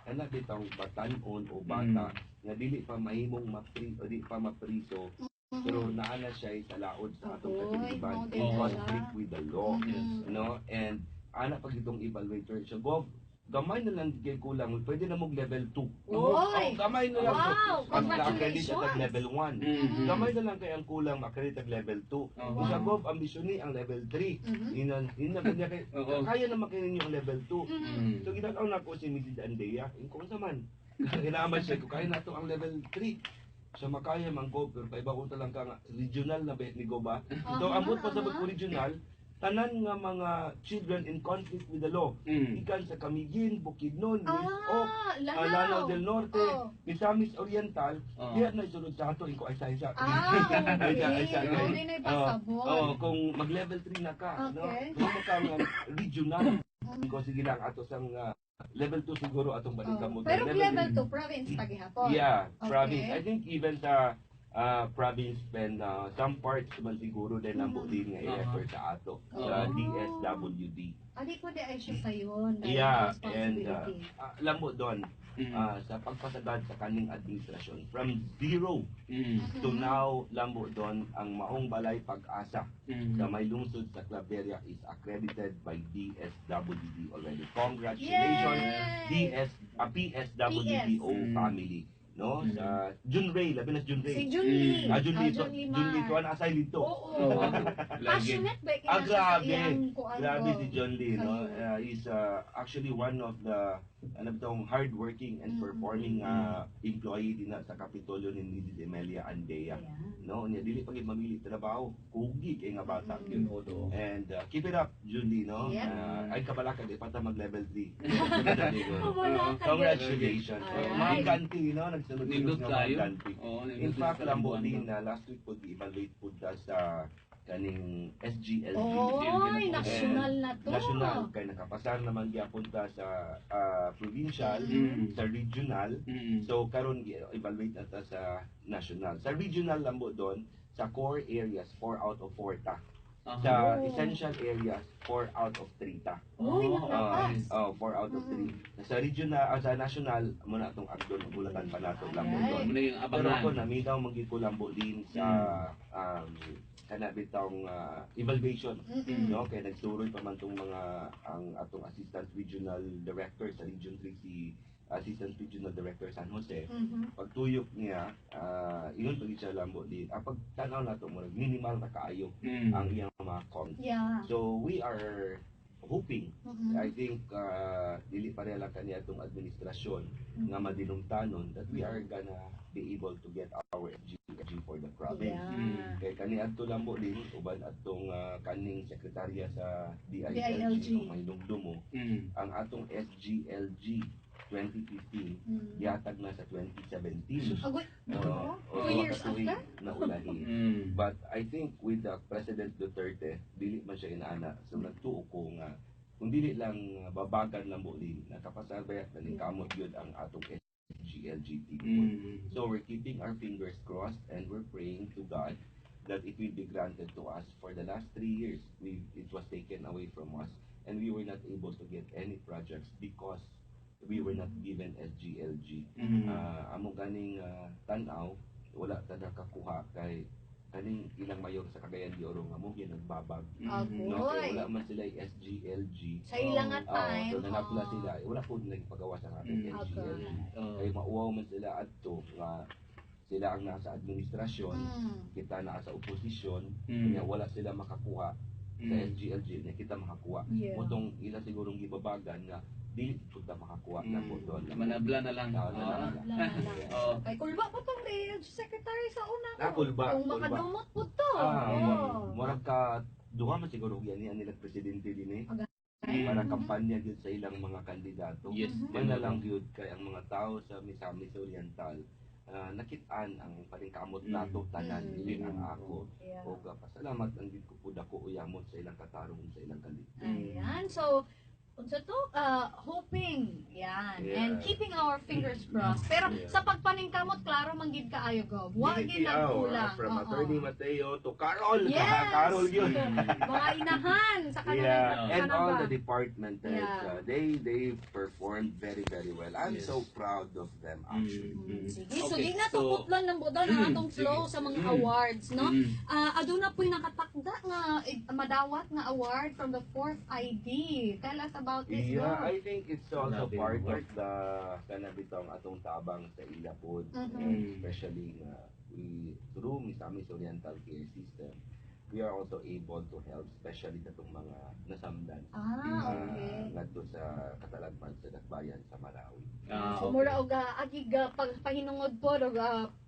anak bitang batanon o bata nga dili pa mahimong o di pa mapriso pero naana siya sa laod sa atong Oy, katiliban model in siya. conflict with the law. Mhm. No, and ana pag itong evaluator siya Gov, gamay na lang kay kulang pwede na mong level 2. Oy! Gamay na lang Wow! ang accredit Congratulations! at level 1. Mhm. Gamay na lang kay ang kulang makredit at level 2. Oo. Sa Gov ambisyon ni ang level 3. Mhm. Ina kanya kay Oo. kaya na makinin yung level 2. Mhm. So ginagaw na ko si Mrs. Andea, kung sa man. Inaaman siya ko kaya na to ang level 3. Sa makaya man ko pero kay bago lang ka nga regional na bet ni go ba. So ambot pa sa pag regional tanan nga mga children in conflict with the law. Ikan sa Camiguin, Bukidnon, Oak, Lanao del Norte, Oh. Misamis Oriental, Oh. diya na isunod sa ato ko isa-isa. Okay. Isa. Hindi na ipasabot. Kung mag-level 3 na ka, no? Okay. Kung ka nga regional, ko sige lang ato sang level 2 siguro atong balikan mo. Pero level 2, province pa gihapon. Yeah, Okay. province. I think even sa province and some parts man siguro din ang din nga i-refer sa ato sa DSWD. Adi ko di ay siya sa yun. dahil Yeah, and responsibility. alam mo doon, sa pagpasagad sa kaning administrasyon, from zero to now, lambo doon, ang maong balay pag-asa sa may lungsod sa Claveria is accredited by DSWD already. Congratulations, Yay! PSWDO family. No? Sa Junrei, labi na Junrei. Si Junli. Junli, Junli Junli, to ang asay dito. Oo. Passionate ba? Grabe. Kuan Grabe ko. si John Lee, no? Ayun. He's actually one of the hardworking and performing employee din na sa Kapitolyo ni Mrs. Emilia Andea. Ayan. No, niya dili pag mamili trabaho, kugi kay nga bata yun. And keep it up, Julie, no? Yep. Ay kabalaka di pata mag level 3. Wala ka Congratulations. Alright. Mga kanti, no? Nagsunod Nindot nga kayo. mga kanti. Oo, In fact, lambo din na last week po i-evaluate po sa kaning SGLD. Oy, national na to. National kay nakapasar naman gyapon ta sa provincial, sa regional. So karon evaluate na ta sa national. Sa regional lambo doon sa core areas 4 out of 4 ta. Sa essential areas, 4 out of 3 ta. Uy, nalakas. 4 out of 3. Sa regional, sa national, muna itong Agdon, Bulatan pa nato, Lambo Alright. doon. Muna yung Pero abangan. ako, naminaw magiging ko Lambo din sa kanabitang evaluation. No? Kaya nagsuroy pa man itong mga, ang atong Assistant Regional Director sa Region 3, si Assistant Regional Director San Jose. Pagtuyok niya, yun pag siya Lambo din. Pag tanaw na ito, minimal na kaayo ang iyang mga comments. Yeah. So we are hoping, I think, dili pa rin lang kaniya itong administrasyon nga madinungtanon that we are gonna be able to get our SG for the province. Yeah. Kay kani adto Lambo din, uban atong kaning sekretarya sa DILG. DILG, ang mahinungdom mo, ang atong SGLG 2015, yatag na sa 2017. Agoy. Oo, 2 years katuig after? na ulahi. But I think with President Duterte, dili man siya inaana. So nagtuo ko nga, kung dili lang babagan lang mo din, nakapasabay at nanikamot yun ang atong SGLG team. So we're keeping our fingers crossed and we're praying to God that it will be granted to us. For the last 3 years, it was taken away from us and we were not able to get any projects because we were not given SGLG. Amo ganing tanaw, wala ta nakakuha kay kaning ilang mayor sa Cagayan de Oro nga mo nagbabag. No, kaya wala man sila yung SGLG. Sa ilang nga time. So nanapla sila, wala po nagpagawa sa ating SGLG. Kaya mauwaw man sila adto nga sila ang nasa administrasyon, kita na sa oposisyon, kaya wala sila makakuha sa SGLG na kita makakuha. Yeah. Mutong ila sigurong gibabagan nga dili kita makakuha na po doon. Manabla na lang. Kay kulba pa tong DILG secretary sa una ko. Kulba. Kung makadumot po to. Murag ka duha man siguro yan nilang presidente din para kampanya gyud sa ilang mga kandidato. Yes. Man na lang gyud kay ang mga tao sa Misamis Oriental nakit-an ang paningkamot nato tanan dili ang ako. Yeah. O pasalamat ang gid ko pud ako uyamot sa ilang katarong sa ilang kandidato. Ayan. So, unsa to? Hoping. Yan. Yeah. And keeping our fingers crossed. Pero sa pagpaningkamot, klaro manggid kaayo go. Wa gid nagkulang. From Attorney Mateo to Carol. Yes. Carol yun. Mga inahan sa kanang And all the department heads, Yeah. they performed very well. I'm so proud of them actually. Sige, so Okay, di na so- tuputlan ng budol ang atong flow sa mga awards, no? Mm. Aduna po'y nakatakda nga madawat nga award from the 4th ID. Tell us about this, Yeah, go. I think it's also Grabe, part work. of the kanabitong atong tabang sa ilapod, Mhm. especially we through Misamis Oriental Care System, we are also able to help, especially katong mga nasamdan Okay. ngadto sa katalagman sa Dakbayan sa Marawi. So mura og agig pagpahinungod po og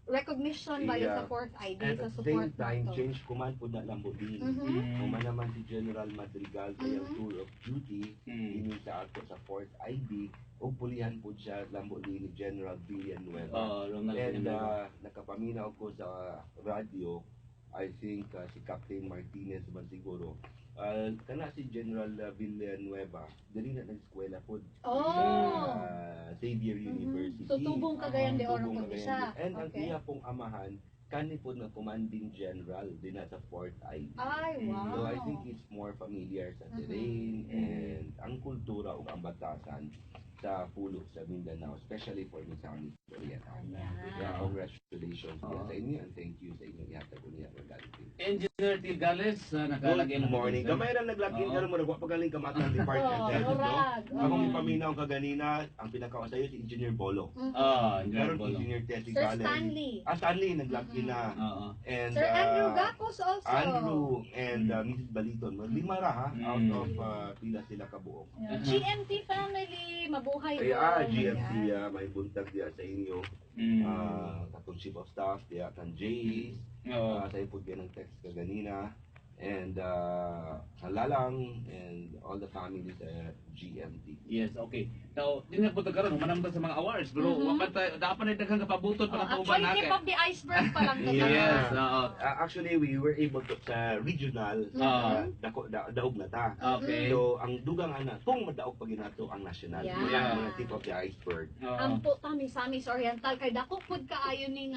recognition ba Yeah. sa 4th ID And sa at the support same time, nato. change command po na lang po din. Kung man naman si General Madrigal sa iyang tour of duty, ini sa ato sa 4th ID, o pulihan po siya lambo din ni General Villanueva. Ronald And Villanueva. nakapaminaw ko sa radio, I think si Captain Martinez man siguro, kana si General Villanueva, dali na nag-eskwela po Oh. Xavier University. So tubong Cagayan de Oro Tubong po Cagayan siya. de- And ang Okay. iya pong amahan, kani po na commanding general din na sa 4th ID. Ay, wow. So I think it's more familiar sa terrain and ang kultura o ang batasan sa pulo sa Mindanao, especially for Misamis Oriental. Yeah, congratulations sa inyo and thank you sa inyong ihatag ko niya regality. Engineer Tigales, nakalagay Good na morning. Gamay ra naglagin ka mo nagwa pagaling kamatang department Oh, head, no? murag. Akong ipaminaw ka ganina, ang pinakawa sa'yo si Engineer Bolo. Engineer Karon Bolo. Engineer Tessie Sir Galen. Stanley. Stanley naglagin na. Oo. And Sir Andrew Gacos also. Andrew and Mrs. Baliton. Lima ra ha, out of pila sila kabuok. Yeah. GMT family, mabuhay GMT, may buntag diya sa inyo. Katong Chief of Staff, diya kan Jace. Sa ipod yan ng text ka ganina. And Halalang and all the families at GMT. Yes, okay. Now, di na po karon manamtan sa mga awards, pero wapat dapat na daghang kapabuton pa ng tuban Actually, tip of the iceberg pa lang to. Yes, oo. Actually, we were able to sa regional daog na ta. Okay. So, ang dugang ana, kung madaog pa ginato ang national. Yeah. Yan ang tip of the iceberg. Ang po ta Misamis Oriental kay dako pud kaayo ning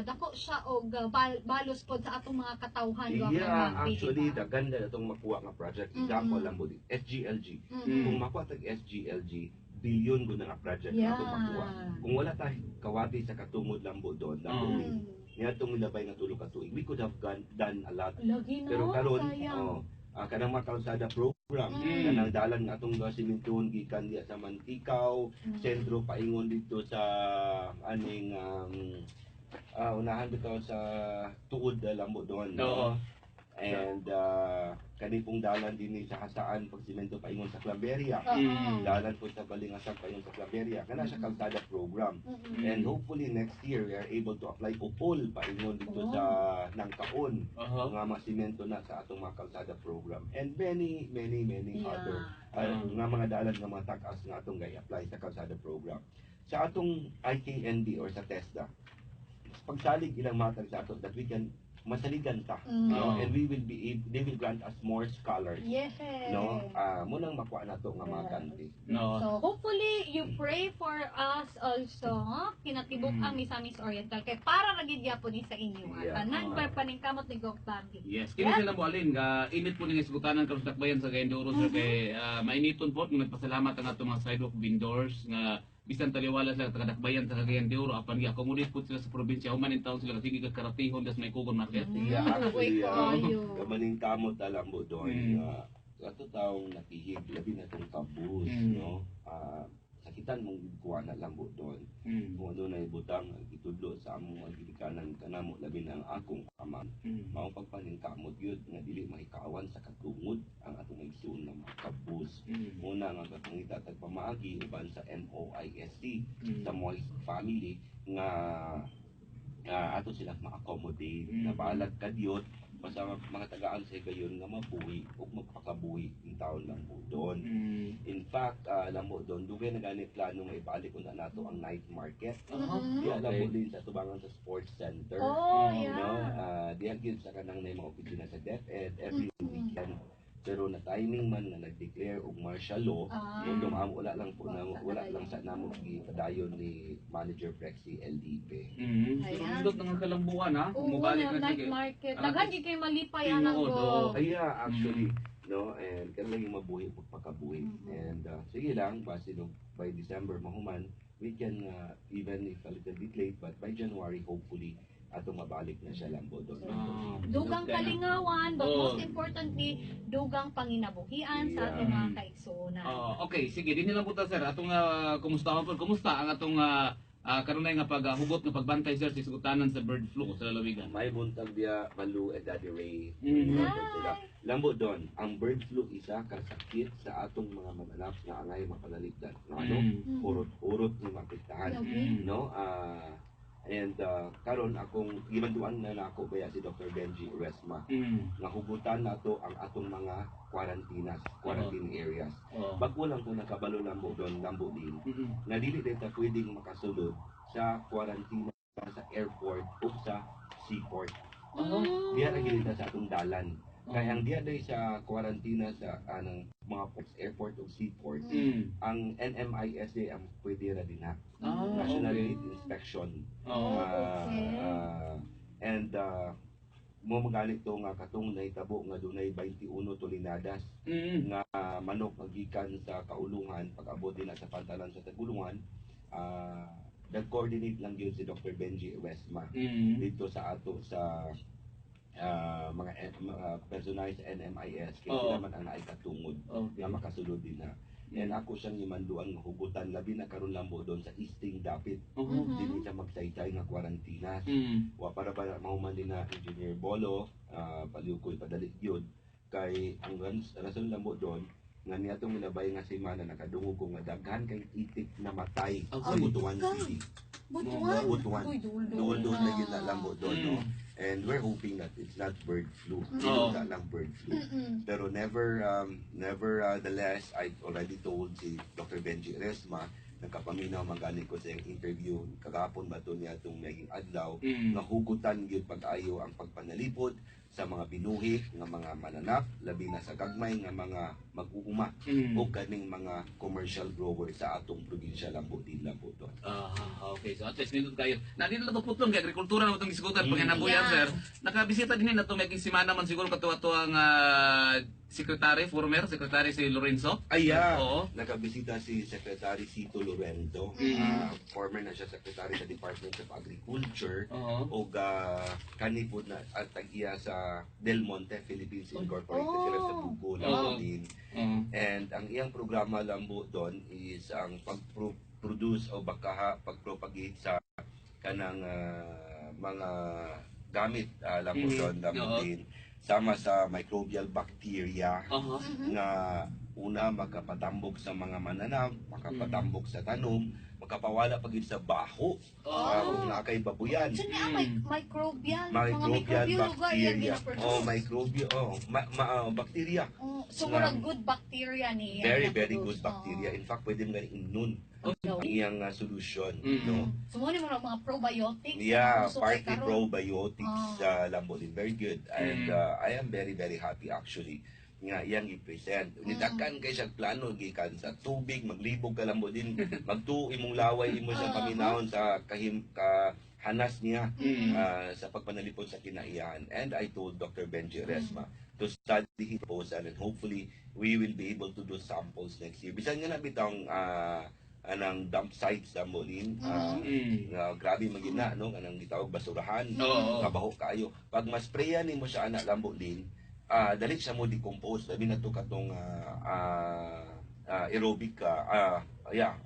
dako siya og balos pod sa atong mga katawhan wa Yeah, actually, the ganda na itong makuha nga project. Example lang mo, SGLG. Kung makuha tag SGLG, bilyon ko na nga project na itong makuha. Kung wala tayo kawati sa katungod lambo doon, niya itong nilabay nga tulog ka tuig, we could have done a lot. Lagi no, Pero karon, sayang. kanang makalsada program, kanang dalan nga itong simintuhon gikan diya sa Mantikaw, sentro paingon dito sa aning unahan dito sa tuod lambo doon. Oo. And kani pong dalan din sa Hasaan pag simento paingon sa Claveria. Dalan po sa Balingasan paingon sa Claveria. Kana siya kalsada program. And hopefully next year we are able to apply upol paingon dito sa Nangkaon. Nga mga simento na sa atong mga kalsada program. And many other nga mga dalan nga mga takas nga atong i-apply sa kalsada program. Sa atong IKNB or sa TESDA, pagsalig ilang matag sa ato that we can masaligan ta, no? And we will they will grant us more scholars, Yes. no? Munang makuha na to nga mga country. No. So hopefully you pray for us also, kinatibuk ang Misamis Oriental kay para lagi gyapon ni sa inyo. Yeah. Tanan pa paningkamot ni Gok Bambi. Yes, kini sila mo alin nga init po ning isgutanan karon sa takbayan sa Gaindoro sir kay mainiton po nagpasalamat ang atong mga sidewalk vendors nga bisan taliwala sila taga-dakbayan sa Cagayan de Oro apan gi-accommodate po sila sa probinsya human in taon sila sige karatihon das may kugon market. Yeah, actually, kayo. kamaning kamot alam mo doon, ato taong nakihig, labi na itong kabus, no? Sakitan mong kuha na lang mo doon. Kung ano na ibutang, itudlo sa among magigikanan kanamo, labi na ang akong amang. Maong pagpaningkamot yun, nga dili mahikaawan sa katungod ang atong maigsuon ng mga kabus. Muna nga katungita tagpamaagi, uban sa MOISC, sa Moist Family, nga ato silang ma-accommodate na balag kadyot basta mga tagaan sa gayon nga mabuhi o magpakabuhi yung taon lang po doon. In fact, alam mo doon, dugay na gani plano maibalik ko na nato ang night market. Di alam mo din sa tubangan sa sports center. No? Di agil sa kanang na mga opisina sa DepEd every weekend. Pero na timing man nga nag-declare og martial law, wala lang po na wala lang sa namo gipadayon ni Manager Prexy LDP. Pero nindot nga kalambuan ha, mubalik na night sige. market. Daghan di kay malipay ana go. Actually, no, and kailangan mabuhi pagpakabuhi. And sige lang, base no, by December mahuman, we can even if a little bit late, but by January hopefully atong mabalik na siya lambo doon. Dugang kalingawan, but most importantly, dugang panginabuhian sa ating mga kaigsuonan. Okay, sige, din lang po ta sir, atong kumusta po, kumusta ang atong kanunay nga paghugot nga pagbantay sir sa isgutanan sa bird flu sa lalawigan. May buntag dia Malu and Daddy Ray. Lambo doon, ang bird flu isa ka sakit sa atong mga mananap nga angay mapanaligdan. Urot-urot ni mapiktahan, no? And karon akong gimanduan na nako kaya si Dr. Benji Resma nga hugutan nato ang atong mga quarantine areas. Bago lang ko nakabalo lambo doon, lambo din. Na dili dito pwedeng makasulod sa quarantine sa airport o sa seaport. Diya ra gid sa atong dalan. Kaya ang diya day sa quarantine sa anang mga ports, airport o seaport, ang NMISA ang pwede ra din ha. National Aid Inspection. And mo magalit to nga katong nahitabo nga dunay 21 tolinadas nga manok magikan sa kaulungan pag-abot din sa pantalan sa tagulungan. Nag-coordinate lang yun si Dr. Benji Resma dito sa ato sa mga personalized NMIS kaya sila man ang naikatungod nga makasulod din na. And ako siyang imanduan nga hugutan labi na karon lambo doon sa Easting Dapit. Dili siya magsaysay nga kwarantinas. Wa para ba mahuman din na Engineer Bolo, paliukoy padali gyud kay ang rason lambo doon nga niya itong minabay nga semana nakadungog ko nga daghan kay itik na matay sa Butuan City. Butuan. Doon na yun na lambo doon, no? And we're hoping that it's not bird flu. Oo. Wala lang bird flu. Pero nevertheless, I already told si Dr. Benji Resma, nagkapaminaw magaling ko sa iyang interview, kagapon ba ito niya itong naging adlaw, nga hugutan yun pag-ayo ang pagpanalipod sa mga binuhi nga mga mananap, labi na sa gagmay nga mga mag-uuma o kaning mga commercial growers sa atong probinsya Lambo din Lambo to. Okay, so at least nindot kayo. Na dito na putlong kay agrikultura na itong isgutan pag Yeah. hinabuyan, sir. Nakabisita din na ito, may simana man siguro katuwa-tuwa ang former secretary si Lorenzo. Oo. Nakabisita si Secretary Cito Lorenzo. Former na siya Secretary sa Department of Agriculture. Oo. O kanipod na at tag-iya sa Del Monte, Philippines Incorporated sila sa Bugo, Lambo din. And ang iyang programa Lambo doon is ang pag-produce o pag-propagate sa kanang mga gamit Lambo doon, Lambo din. Sama sa microbial bacteria nga una makapatambok sa mga mananap, makapatambok sa tanom, makapawala pagid sa baho. Kung nakay babuyan. So niya microbial, mga Microbial bacteria. Bacteria. So murag good bacteria ni. Very good bacteria. In fact, pwede mo immune ang iyang solution, no? So mo ni mga probiotics. Yeah, So, partly karon- probiotics sa Lambolin. Very good. And I am very happy actually nga iyang i-present. Nidakan kay siya plano gikan sa tubig, maglibog ka Lambolin, magtuo imong laway imo sa paminahon sa hanas niya sa pagpanalipod sa kinaiyahan. And I told Dr. Benji Resma to study his proposal and hopefully we will be able to do samples next year. Bisan nga na bitang anang dump sites sa Molin, grabe magina no anang gitawag basurahan, kabaho kayo. Pag mas-sprayan nimo siya anak Lambolin, dali siya mo decompose, labi na to katong aerobic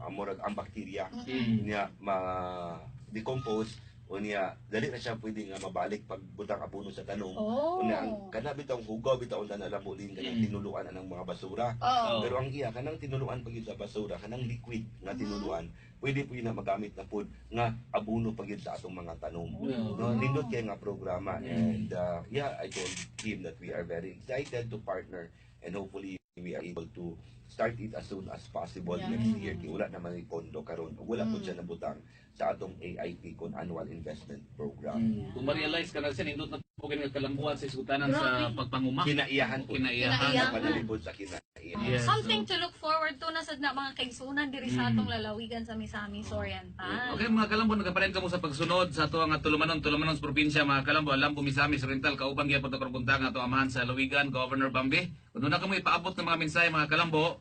amurag ang bacteria niya ma-decompose o niya dali na siya pwede nga mabalik pag butang abono sa tanom. Unya kana bitong hugaw bitong na Lambolin kanang tinuluan anang mga basura. Pero ang iya kanang tinuluan pagid sa basura, kanang liquid nga tinuluan, pwede po na magamit na pod nga abono pagid sa atong mga tanom. No, nindot kay nga programa and I told him that we are very excited to partner and hopefully we are able to start it as soon as possible next year. Kaya wala naman yung pondo karon. Wala po siya nabutang sa atong AIP kon Annual Investment Program. Kung ma-realize ka na siya, nindot na po kayo kalambuan sa isgutanan sa pagpanguma. Kinaiyahan po. Kinaiyahan. Panalibod sa kinaiyahan. Yes. Something to look forward to na sa mga kaigsunan diri sa atong lalawigan sa Misamis Oriental. Okay mga Kalambo, nagkaparin ka mo sa pagsunod sa ato ang tulumanon sa probinsya mga Kalambo, Lambo, Misamis Oriental, kauban gyapon ta karbuntang ato amahan sa Lawigan, Governor Bambi. Kung na kamo ipaabot ng mga mensahe mga Kalambo,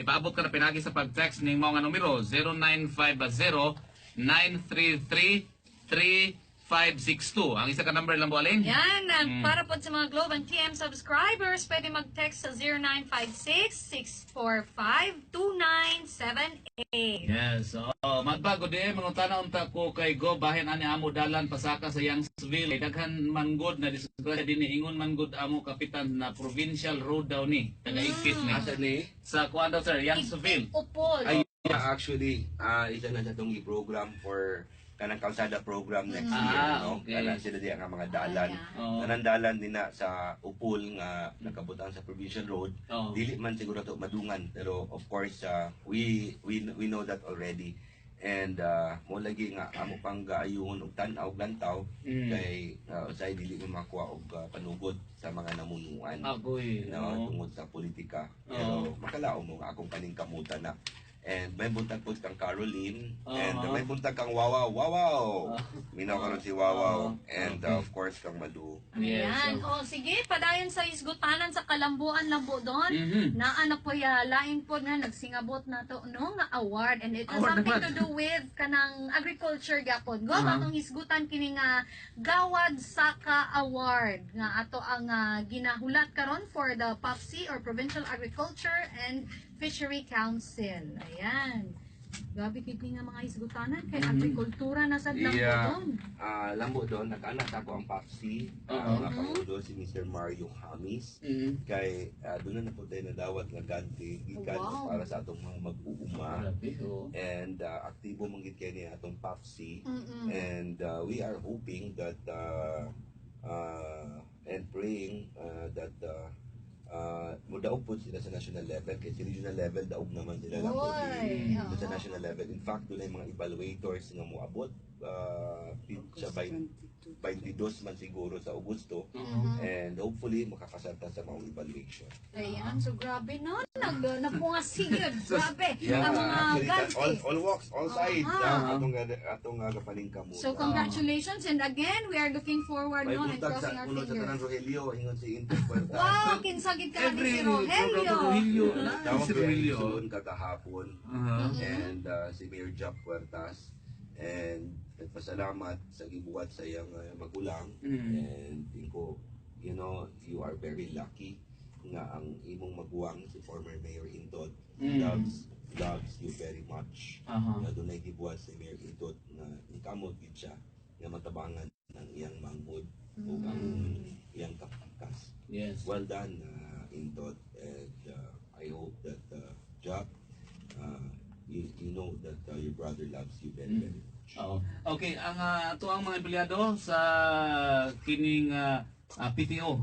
ipaabot ka na pinagi sa pag-text ning mga numero 0950-933-3562. Ang isa ka number Lambo alin? Yan, para po sa mga Globe and TM subscribers, pwede mag-text sa 0956-645-2978. Yes. Magbago di mga tanong ko kay Go bahin ani amo dalan pasaka sa Youngsville. Daghan man good na disgrasya dinhi ingon man good amo kapitan na provincial road daw ni. Taga-ikit ni. Asa ni? Sa kuan daw sir, Youngsville. Upol. Actually, isa na sa itong i-program for kanang kalsada program next year. No? Okay. Kanang sila diya nga mga dalan. Oo. Kanang dalan din na sa Upol nga nakabutang sa Provincial Road. Oo. Dili man siguro to madungan. Pero of course, we know that already. And mo lagi nga amo pang gaayuhon og tan-aw lantaw kay usay dili mo makuha og panugod sa mga namunuan. Agoy. No, tungod sa politika. Pero makalaom mo nga akong kaninkamutan na. And may buntag po kang Caroline. And may buntag kang Wawaw. Wawaw! Minaw karon si Wawaw. And of course kang Madu. Ayan. Sige, padayon sa isgutanan sa Kalambuan Lambo doon. Naa na po lain po na nagsingabot na to no nga award and it has something to do with kanang agriculture gyapon. Go atong isgutan kini nga Gawad Saka Award nga ato ang ginahulat karon for the PAFC or Provincial Agriculture and Fishery Council. Ayan. Grabe kini nga mga isgutanan kay agrikultura na sad lang Yeah. doon. Lambo doon, nag-anak ako ang Papsi. Mga pangulo si Mr. Mario Hamis. Kay doon na po tayo nadawat nga ganti gikan Wow. para sa atong mga mag-uuma. Grabe, oh. And aktibo manggit kay ni atong Papsi. Mm-mm. And we are hoping that and praying that mudaog po sila sa national level kasi regional level daog naman sila lang po Oy, oo. sa national level. In fact, doon ay mga evaluators nga moabot sa 22 man siguro sa Augusto, and hopefully makakasanta sa mga evaluation. Ayan, so grabe no, nagpungasigid, grabe, ang mga actually, ganti. all walks, all sides, Aha. atong kapalingka mo. So congratulations, and again, we are looking forward May no, and buntag crossing sa our ulo sa fingers. tanang Rogelio, ingon si Inter Puerta. Wow, kinsagid ka ni Every si program to Rogelio. Rogelio. Tawag Si ko Rogelio. yung soon kakahapon. And si Mayor Jack Puertas. And nagpasalamat sa gibuhat sa iyang magulang. And tingko, you know, you are very lucky nga ang imong maguwang si former Mayor Hintod loves you very much. Na doon ay gibuhat si Mayor Hintod na ikamot gid siya nga matabangan ng iyang manghod o ang iyang kapakas. Yes. Well done, Hintod. And I hope that Jack, you know that your brother loves you very, very much. Oo. Okay, ang ato ang mga empleyado sa kining PTO,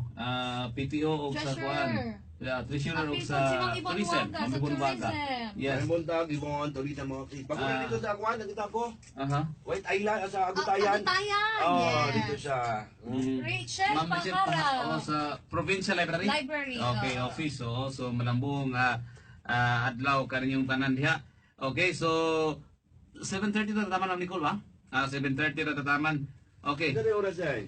PTO o sa kuan. Treasurer o Apil po sa si Mang Ibon tourism, Waga Mang sa Ibon Waga. tourism. Yes. Ang buntag, ibon, tulisan mga kasi. Pag dito sa Akuan, nagkita ko. Aha. White Island, sa Agutayan. Agutayan, Oh, yes. dito siya. Rachel Ma'am Michelle Pangara. sa Provincial Library. Library, Okay, oo. office. So malambong adlaw kaninyong tanan diha. Okay, so 7:30 na tataman ang Nicole ba? 7:30 na tataman. Okay. Dari oras ay.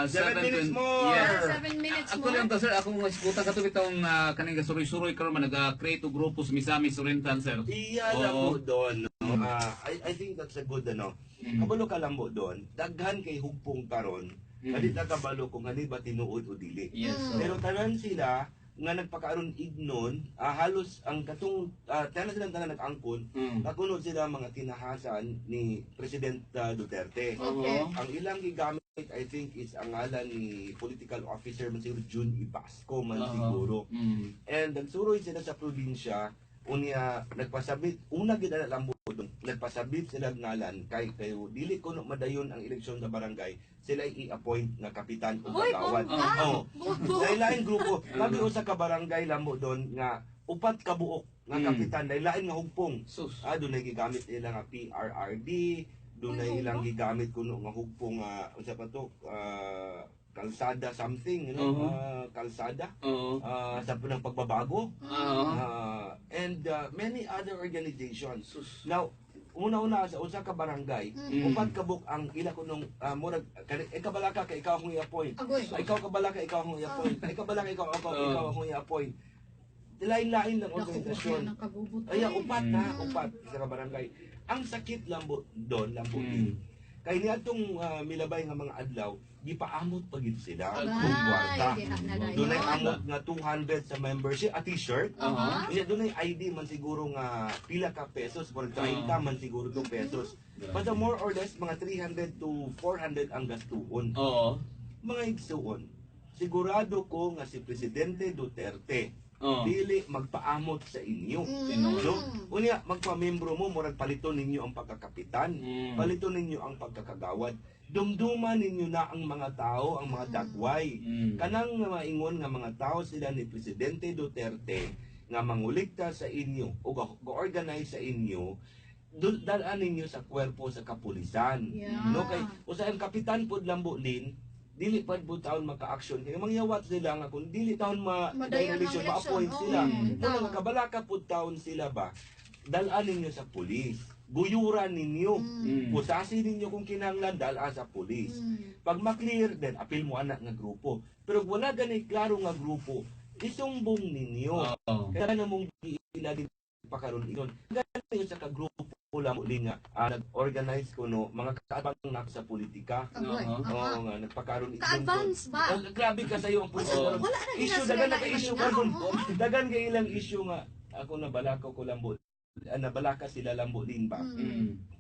7 minutes 7:20. more. Yes. 7 minutes Ako more. lang to sir, akong iskuta ka to bitong kaning suroy-suroy karon man nag-create og grupo sa Misamis Oriental sir. Iya lang mo doon. No? I think that's a good ano. Kabalo ka lang mo doon. Daghan kay hugpong karon. Kadi ta kabalo kung hani ba tinuod o dili. Yes. Pero tanan sila nga nagpakaaron ignon, halos ang katong tanan silang tanan nag-angkon, nakunod sila mga tinahasan ni President Duterte. Okay. Ang ilang gigamit I think is ang ngalan ni political officer man siguro June Ibasco man siguro. And nagsuroy sila sa probinsya unya nagpasabit una gid ana lambo doon nagpasabit sila ngalan kay kayo dili kuno madayon ang eleksyon sa barangay sila i-appoint nga kapitan o Hoy, kagawad. bongga! Oh. Lain grupo labi usa ka barangay lambo doon nga upat ka buok nga kapitan lain nga hugpong. Sus. Dunay gigamit nila nga PRRD, dunay ilang gigamit kuno nga hugpong unsa pa to kalsada something, you know, kalsada sa punang pagbabago. And many other organizations. Now, una-una sa usa ka barangay, upat ka buk ang ila kunong murag kabalaka kay ikaw akong i-appoint. Agoy. Ikaw kabalaka ikaw akong i-appoint. Ikaw kabalaka ikaw akong i-appoint. Lain-lain ng organisasyon. Ay, upat sa ka barangay. Ang sakit lambo doon, lambo din. Kay niadtong milabay nga mga adlaw, gipaamot pa gid sila kung kwarta. Doon ay amot nga 200 sa membership, a t-shirt. Doon ay ID man siguro nga pila ka pesos, for 30 man siguro 2 pesos. Basta more or less mga 300 to 400 ang gastuon. Mga igsuon, sigurado ko nga si Presidente Duterte dili magpaamot sa inyo. So, unya magpamembro mo murag paliton ninyo ang pagkakapitan, paliton ninyo ang pagkakagawad. Dumduman ninyo na ang mga tao, ang mga dagway. Kanang maingon nga mga tao sila ni Presidente Duterte nga mangulikta sa inyo o go-organize sa inyo, dalaan ninyo sa kwerpo sa kapulisan. No kay usa ang kapitan pud lambo lin dili pa po taon maka-action kaya mangyawat sila nga kung dili taon Madayon ang election ma-appoint eleksyon. sila kung nakabalaka po taon sila ba dalan ninyo sa pulis buyuran ninyo pusasi ninyo kung kinahanglan dalan sa pulis pag ma-clear then apil mo anak nga grupo pero wala gani klaro nga grupo isumbong ninyo kaya namong ilagin pakaron igon gani sa ka-grupo lang muli nga nag-organize ko no mga kaabang na sa politika. Oo nga nagpakaroon Ka-advance ba? Grabe ka sayo ang politika. Wala na Issue dagan na ka issue karon. Dagan kay ilang issue nga ako nabalakaw ko lang nabalaka sila lambo din ba?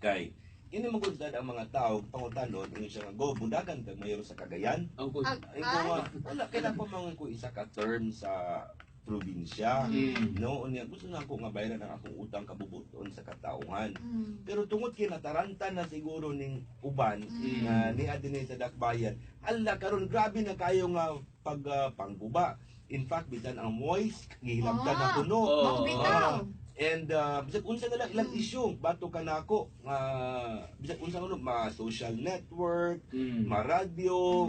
Kay ini magundad ang mga tao pangutanon ingon siya nga go bundagan kag mayor sa Cagayan. Ang Ay ko wala kaya pa mga ko isa ka term sa probinsya. No, unya gusto na ako nga bayaran ang akong utang kabubuton sa katauhan. Pero tungod kay nataranta na siguro ning uban na ni adinay sa dakbayan, ala karon grabe na kayo nga pangguba. In fact, bisan ang moist, gihilabtan na puno. Bitaw. And bisag unsa na lang ilang issue bato ka nako bisag unsa uno social network, radyo,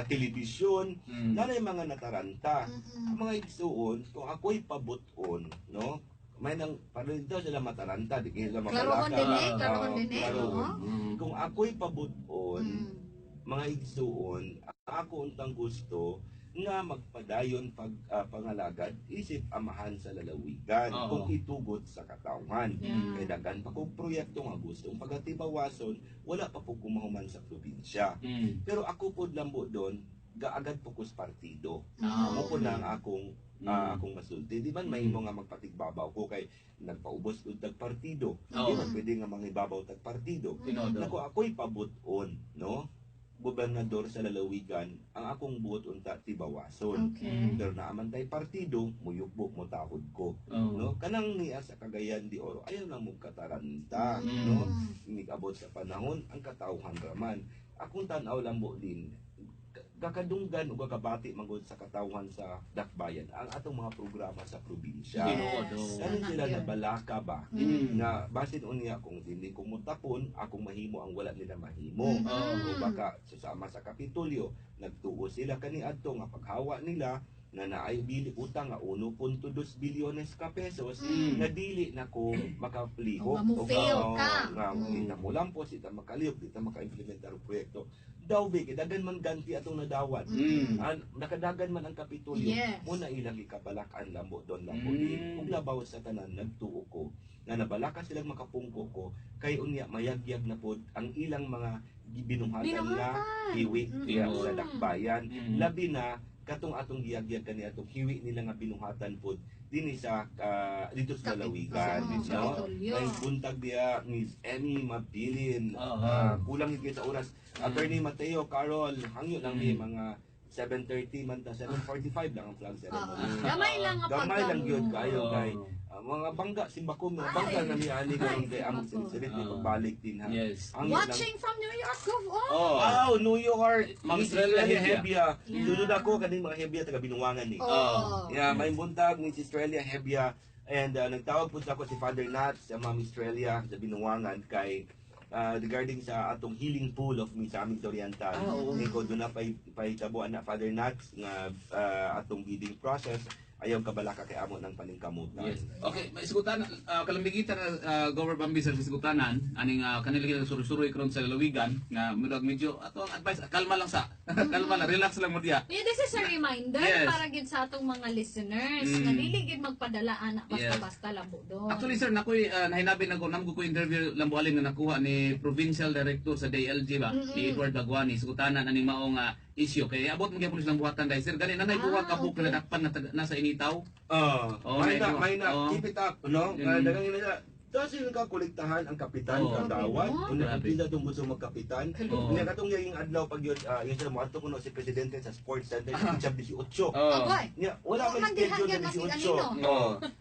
telebisyon, nanay mga nataranta. Ang mga igsuon kung ako'y pabuton, no? May nang para daw sila mataranta, di kaya Klarohon din eh. Kung ako'y pabuton, mga igsuon, ako untang gusto nga magpadayon pangalagad isip amahan sa lalawigan kung itugot sa katawhan. Kaya daghan pa kong proyekto nga gustong pagatibawason, wala pa po kumahuman sa probinsya. Pero ako po lambo doon, gaagad fokus partido. Ako po na ang akong masulti. Di ba may nga magpatigbabaw ko kay nagpaubos ko tag partido. Di ba pwede nga mangibabaw tag partido. Nako ako'y pabuton, no? Gobernador sa lalawigan, ang akong buot unta tibawason. Pero naaman tay partido, muyukbo mo tahod ko. No? Kanang niya sa Cagayan de Oro, ayaw lang mo kataranta. No? Nigabot sa panahon, ang katauhan raman. Akong tanaw lang mo din, kakadunggan o kakabati manggod sa katauhan sa dakbayan ang atong mga programa sa probinsya. Ano sila nabalaka ba? Na basin unya kung hindi ko mutapon, akong mahimo ang wala nila mahimo. O baka susama sa Kapitolyo, nagtuo sila kaniadto nga paghawa nila na naay bili utang nga 1.2 bilyones ka pesos na dili na ko makaplihok o nga kita mo lampos, kita makalihok, kita maka-implementar ang proyekto. Daw big, dagan man ganti atong nadawat. Nakadagan man ang Kapitolyo, muna ilang ikabalakan lambo doon lambo din. Ug labaw sa tanan nagtuo ko na nabalaka silang makapungko ko kay unya mayagyag na pod ang ilang mga binuhatan na hiwi sa dakbayan. Labi na katong atong giyagyag kani atong hiwi nila nga binuhatan pod dinhi sa dito sa lalawigan, no? May buntag diya Miss Emmy Mabilin, kulang higit sa oras. Attorney Mateo Carol, hangyo lang may mga 7:30 man ta 7:45 lang ang flag ceremony. Gamay lang ang Gamay lang gyud kayo kay mga bangga simbakom mga bangga na niani karon kay among sinisirit ni pagbalik din ha. Watching from New York of Wow, New York, Ma'am Miss Estrella Hebia. Sunod ako kaning mga Hebia taga Binuangan ni. Yeah, may buntag Miss Estrella Hebia and nagtawag po sa ako si Father Nat sa Ma'am Estrella sa Binuangan kay regarding sa atong healing pool of Misamis Oriental. Ko doon na pahitabuan na Father Nat nga atong bidding process ayaw kabalaka kay amo ng paningkamutan. Okay, isgutan kalambigitan Governor Bambi sa isgutanan aning kanila suru-suroy karon sa lalawigan nga medyo ato ang advice kalma lang sa kalma lang relax lang mo diya. Yeah, this is a reminder para gid sa atong mga listeners nga dili gid magpadala anak basta-basta lang do. Actually sir, nakoy nahinabi na ko namgo ko interview lambo alin nga nakuha ni Provincial Director sa DLG ba ni Edward Bagwani isgutanan aning maong issue kay abot mo gyapon silang buhatan dai sir gani nanay buhat ka buk na dakpan na nasa initaw. May na keep it up, no? Dagang nila kasi ka kolektahan ang kapitan kagawad, una pila tong gusto magkapitan. Unya katong yung adlaw pag yun sila mo ato kuno si presidente sa sports center sa Chab 18. Nya wala man schedule na 18.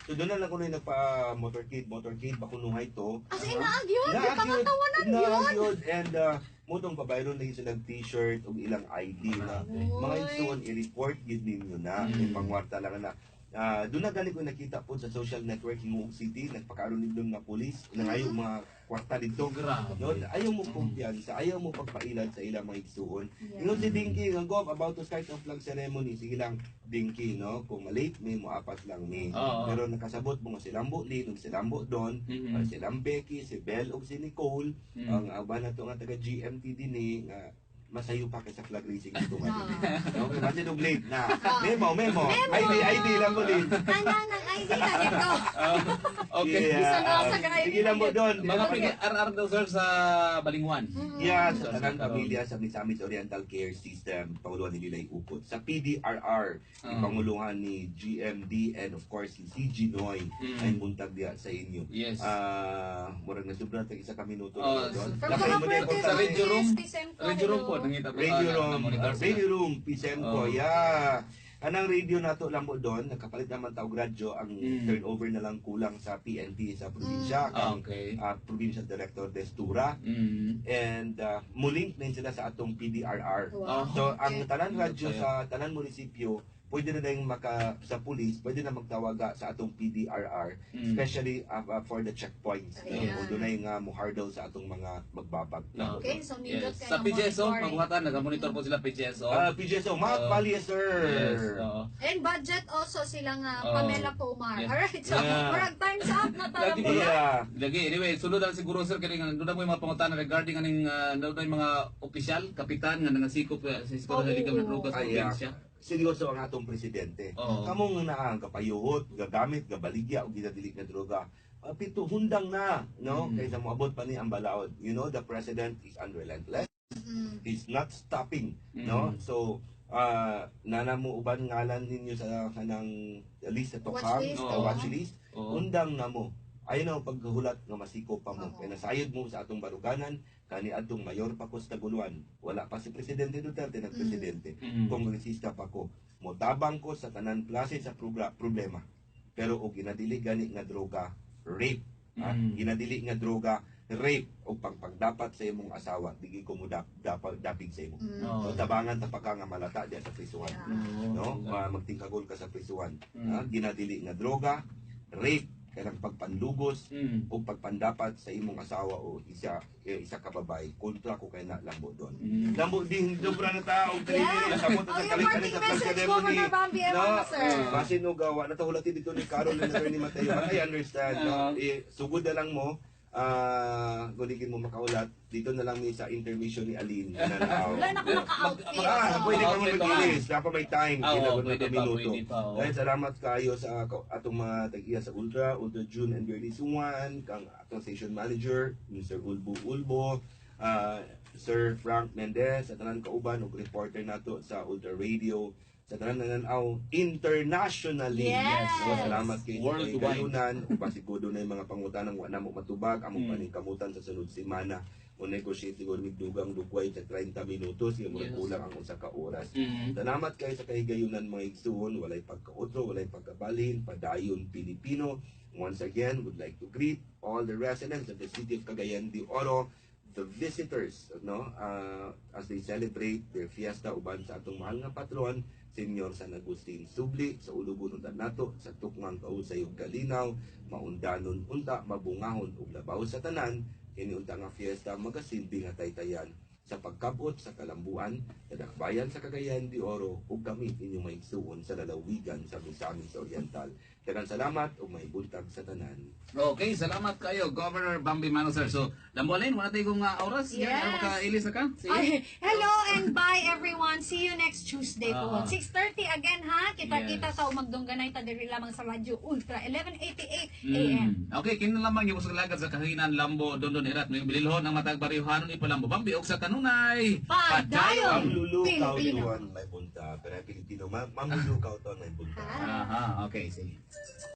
So doon na lang kuno nagpa motorcade bakunuhay to. As in naagyod, pangatawanan yun. And mutong pabayron na sila t-shirt o ilang ID na mga isuon i-report gid ninyo na may pangwarta lang na doon na gani ko nakita po sa social networking ng city nagpakaroon nito ng pulis nangayo mga kwarta dito no ayaw mo kumpiyansa ayaw mo pagpailad sa ilang mga igsuon ingon si Dinky nga go about to start ang flag ceremony sige lang Dinky no kung late may moapas lang ni pero nakasabot mo nga si Lambo Lin ug si Lambo Don si Lambeki si Bell ug si Nicole ang uban nato nga taga GMT dinhi nga masayo pa kay sa flag racing ito nga. No, kasi dog late na. Memo. ID lang ko din. Kanang hindi na dito. Okay. Isa na sa gaya Sige lang mo doon. Mga RR daw sir sa Balingwan. Yan, sa Tanang Pamilya sa Misamis Oriental Care System, Panguluhan ni Lilay Upot. Sa PDRR, Panguluhan ni GMD and of course si CG Noy ay buntag diya sa inyo. Yes. Murag na sobra tag isa ka minuto doon. From Lakay mo na Sa Radio Room. Pisemco, Radio Room po hello. nangita po. Radio Room, Pisemco, yeah. Anang radio nato lang mo doon, nakapalit naman taog radyo, ang turnover na lang kulang sa PNP sa probinsya, kang Okay. Provincial Director Destura, and mulink na sila sa atong PDRR. Wow. So, ang Okay. tanan radyo Okay. sa tanan munisipyo, pwede na dahil sa pulis, pwede na magtawaga sa atong PDRR, especially for the checkpoints. Ayan. Kung doon ay nga muhardle sa atong mga magbabag. Okay, so nindot Yes. kayo Sa PGSO, monitoring. magbuhatan, nag-monitor po sila PGSO. PGSO, Mark Palier, sir! Yes. Oo. And budget also silang Oh. Pamela Pomar. Yes. Alright, so Yeah. murag time's up na tala Lagi mo na. Yeah. Lagi, anyway, sunod na siguro sir, kaya nga, doon na mo yung mga pangutan regarding aning, doon na yung mga opisyal, kapitan, nga nangasikop sa Eskwela ng Liga ng Drogas sa Ay, yeah. probinsya. Seryoso ang atong presidente. Oo. Kamong na ang kapayuhot, gagamit, gabaligya, o ginadili na droga. Pito, hundang na, no? Kaysa moabot pa ni ang balaod. You know, the president is unrelentless. He's not stopping, no? So, nana mo uban ngalan ninyo sa kanang list sa tokang, Watch list, watch list. Oo. Undang na mo. Ayun ang paghulat nga masiko pa mo. Oo. Kaya nasayod mo sa atong baruganan, kani atong mayor pa ko sa Taguluan. Wala pa si Presidente Duterte nagpresidente. Kongresista pa ko. Motabang ko sa tanan klase sa problema. Pero o ginadili gani nga droga, rape. Ginadili nga droga, rape o pagdapat sa imong asawa, digi ko mo dapig sa imo. So tabangan ta pa ka nga malata diya sa prisuhan. No? Magtingkagol ka sa prisuhan. Ginadili nga droga, rape, kanang pagpanlugos o pagpandapat sa imong asawa o isa ka babae, kontra ko kay na lambo doon. Lambo din dobra na tao, Yeah. kasabot Oh, sa yung kalit parting sa message mo, pagkademoni. Governor Bambi, ewan mo, sir. Basin no gawa natahulati dito ni Carol and Attorney Mateo. But I understand, no? Sugod na lang mo, guligin mo makaulat, dito na lang mi sa intermission ni Aline. Wala na ako maka-outfit. Pwede ka mo Outfit mag-ilis. Dapat may time. Ginagot na pwede pa, minuto. pwede pa. Dahil salamat kayo sa atong mga tag-iya sa Ultra June and Bernie Suwan, kang atong station manager, Mr. Ulbo, Sir Frank Mendez, at tanan kauban ug reporter nato sa Ultra Radio, sa tanan nananaw internationally. Yes. So, salamat kay Worldwide. Gayunan, ug basigudo na yung mga pangutanang wa na mo matubag, among paningkamutan sa sunod semana. O negotiate siguro dugang dugway sa 30 minutos, yung Yes. kulang ang usa ka oras. Salamat kayo sa kahigayunan mga igsuon, walay pagkautro, walay pagkabalhin, padayon Pilipino. Once again, would like to greet all the residents of the city of Cagayan de Oro, the visitors, no, as they celebrate their fiesta uban sa atong mahal nga patron, Senyor San Agustin Subli, sa ulugon unta nato, sa tukngang kausay ug kalinaw, maundanon unta, mabungahon ug labaw sa tanan, kini unta nga fiesta magasilbi nga taytayan sa pagkabot sa kalambuan, nadakbayan sa Cagayan de Oro, ug kami inyong maigsuon sa lalawigan sa Misamis Oriental. Daghang salamat ug may buntag sa tanan. Okay, salamat kayo, Governor Bambi Mano, sir. So, lambolin, wala tayo kong oras. Yes. Yan, makailis na ka? Sige. Ay, hello and bye everyone. See you next Tuesday po. 6:30 again ha. Kita-kita Yes. sa magdungganay ta diri lamang sa Radyo Ultra 1188 AM. Okay, kinalaman yung usang lagad sa kahinan Lambo, Dondon Irat. May bililhon ang matag baryohanon ipalambo. Bambi, og sa kanunay. Padayon! Mamlulukaw Pilipino. tuwan may bunta. Pero Pilipino, mamlulukaw tuwan may bunta. Aha, okay, sige.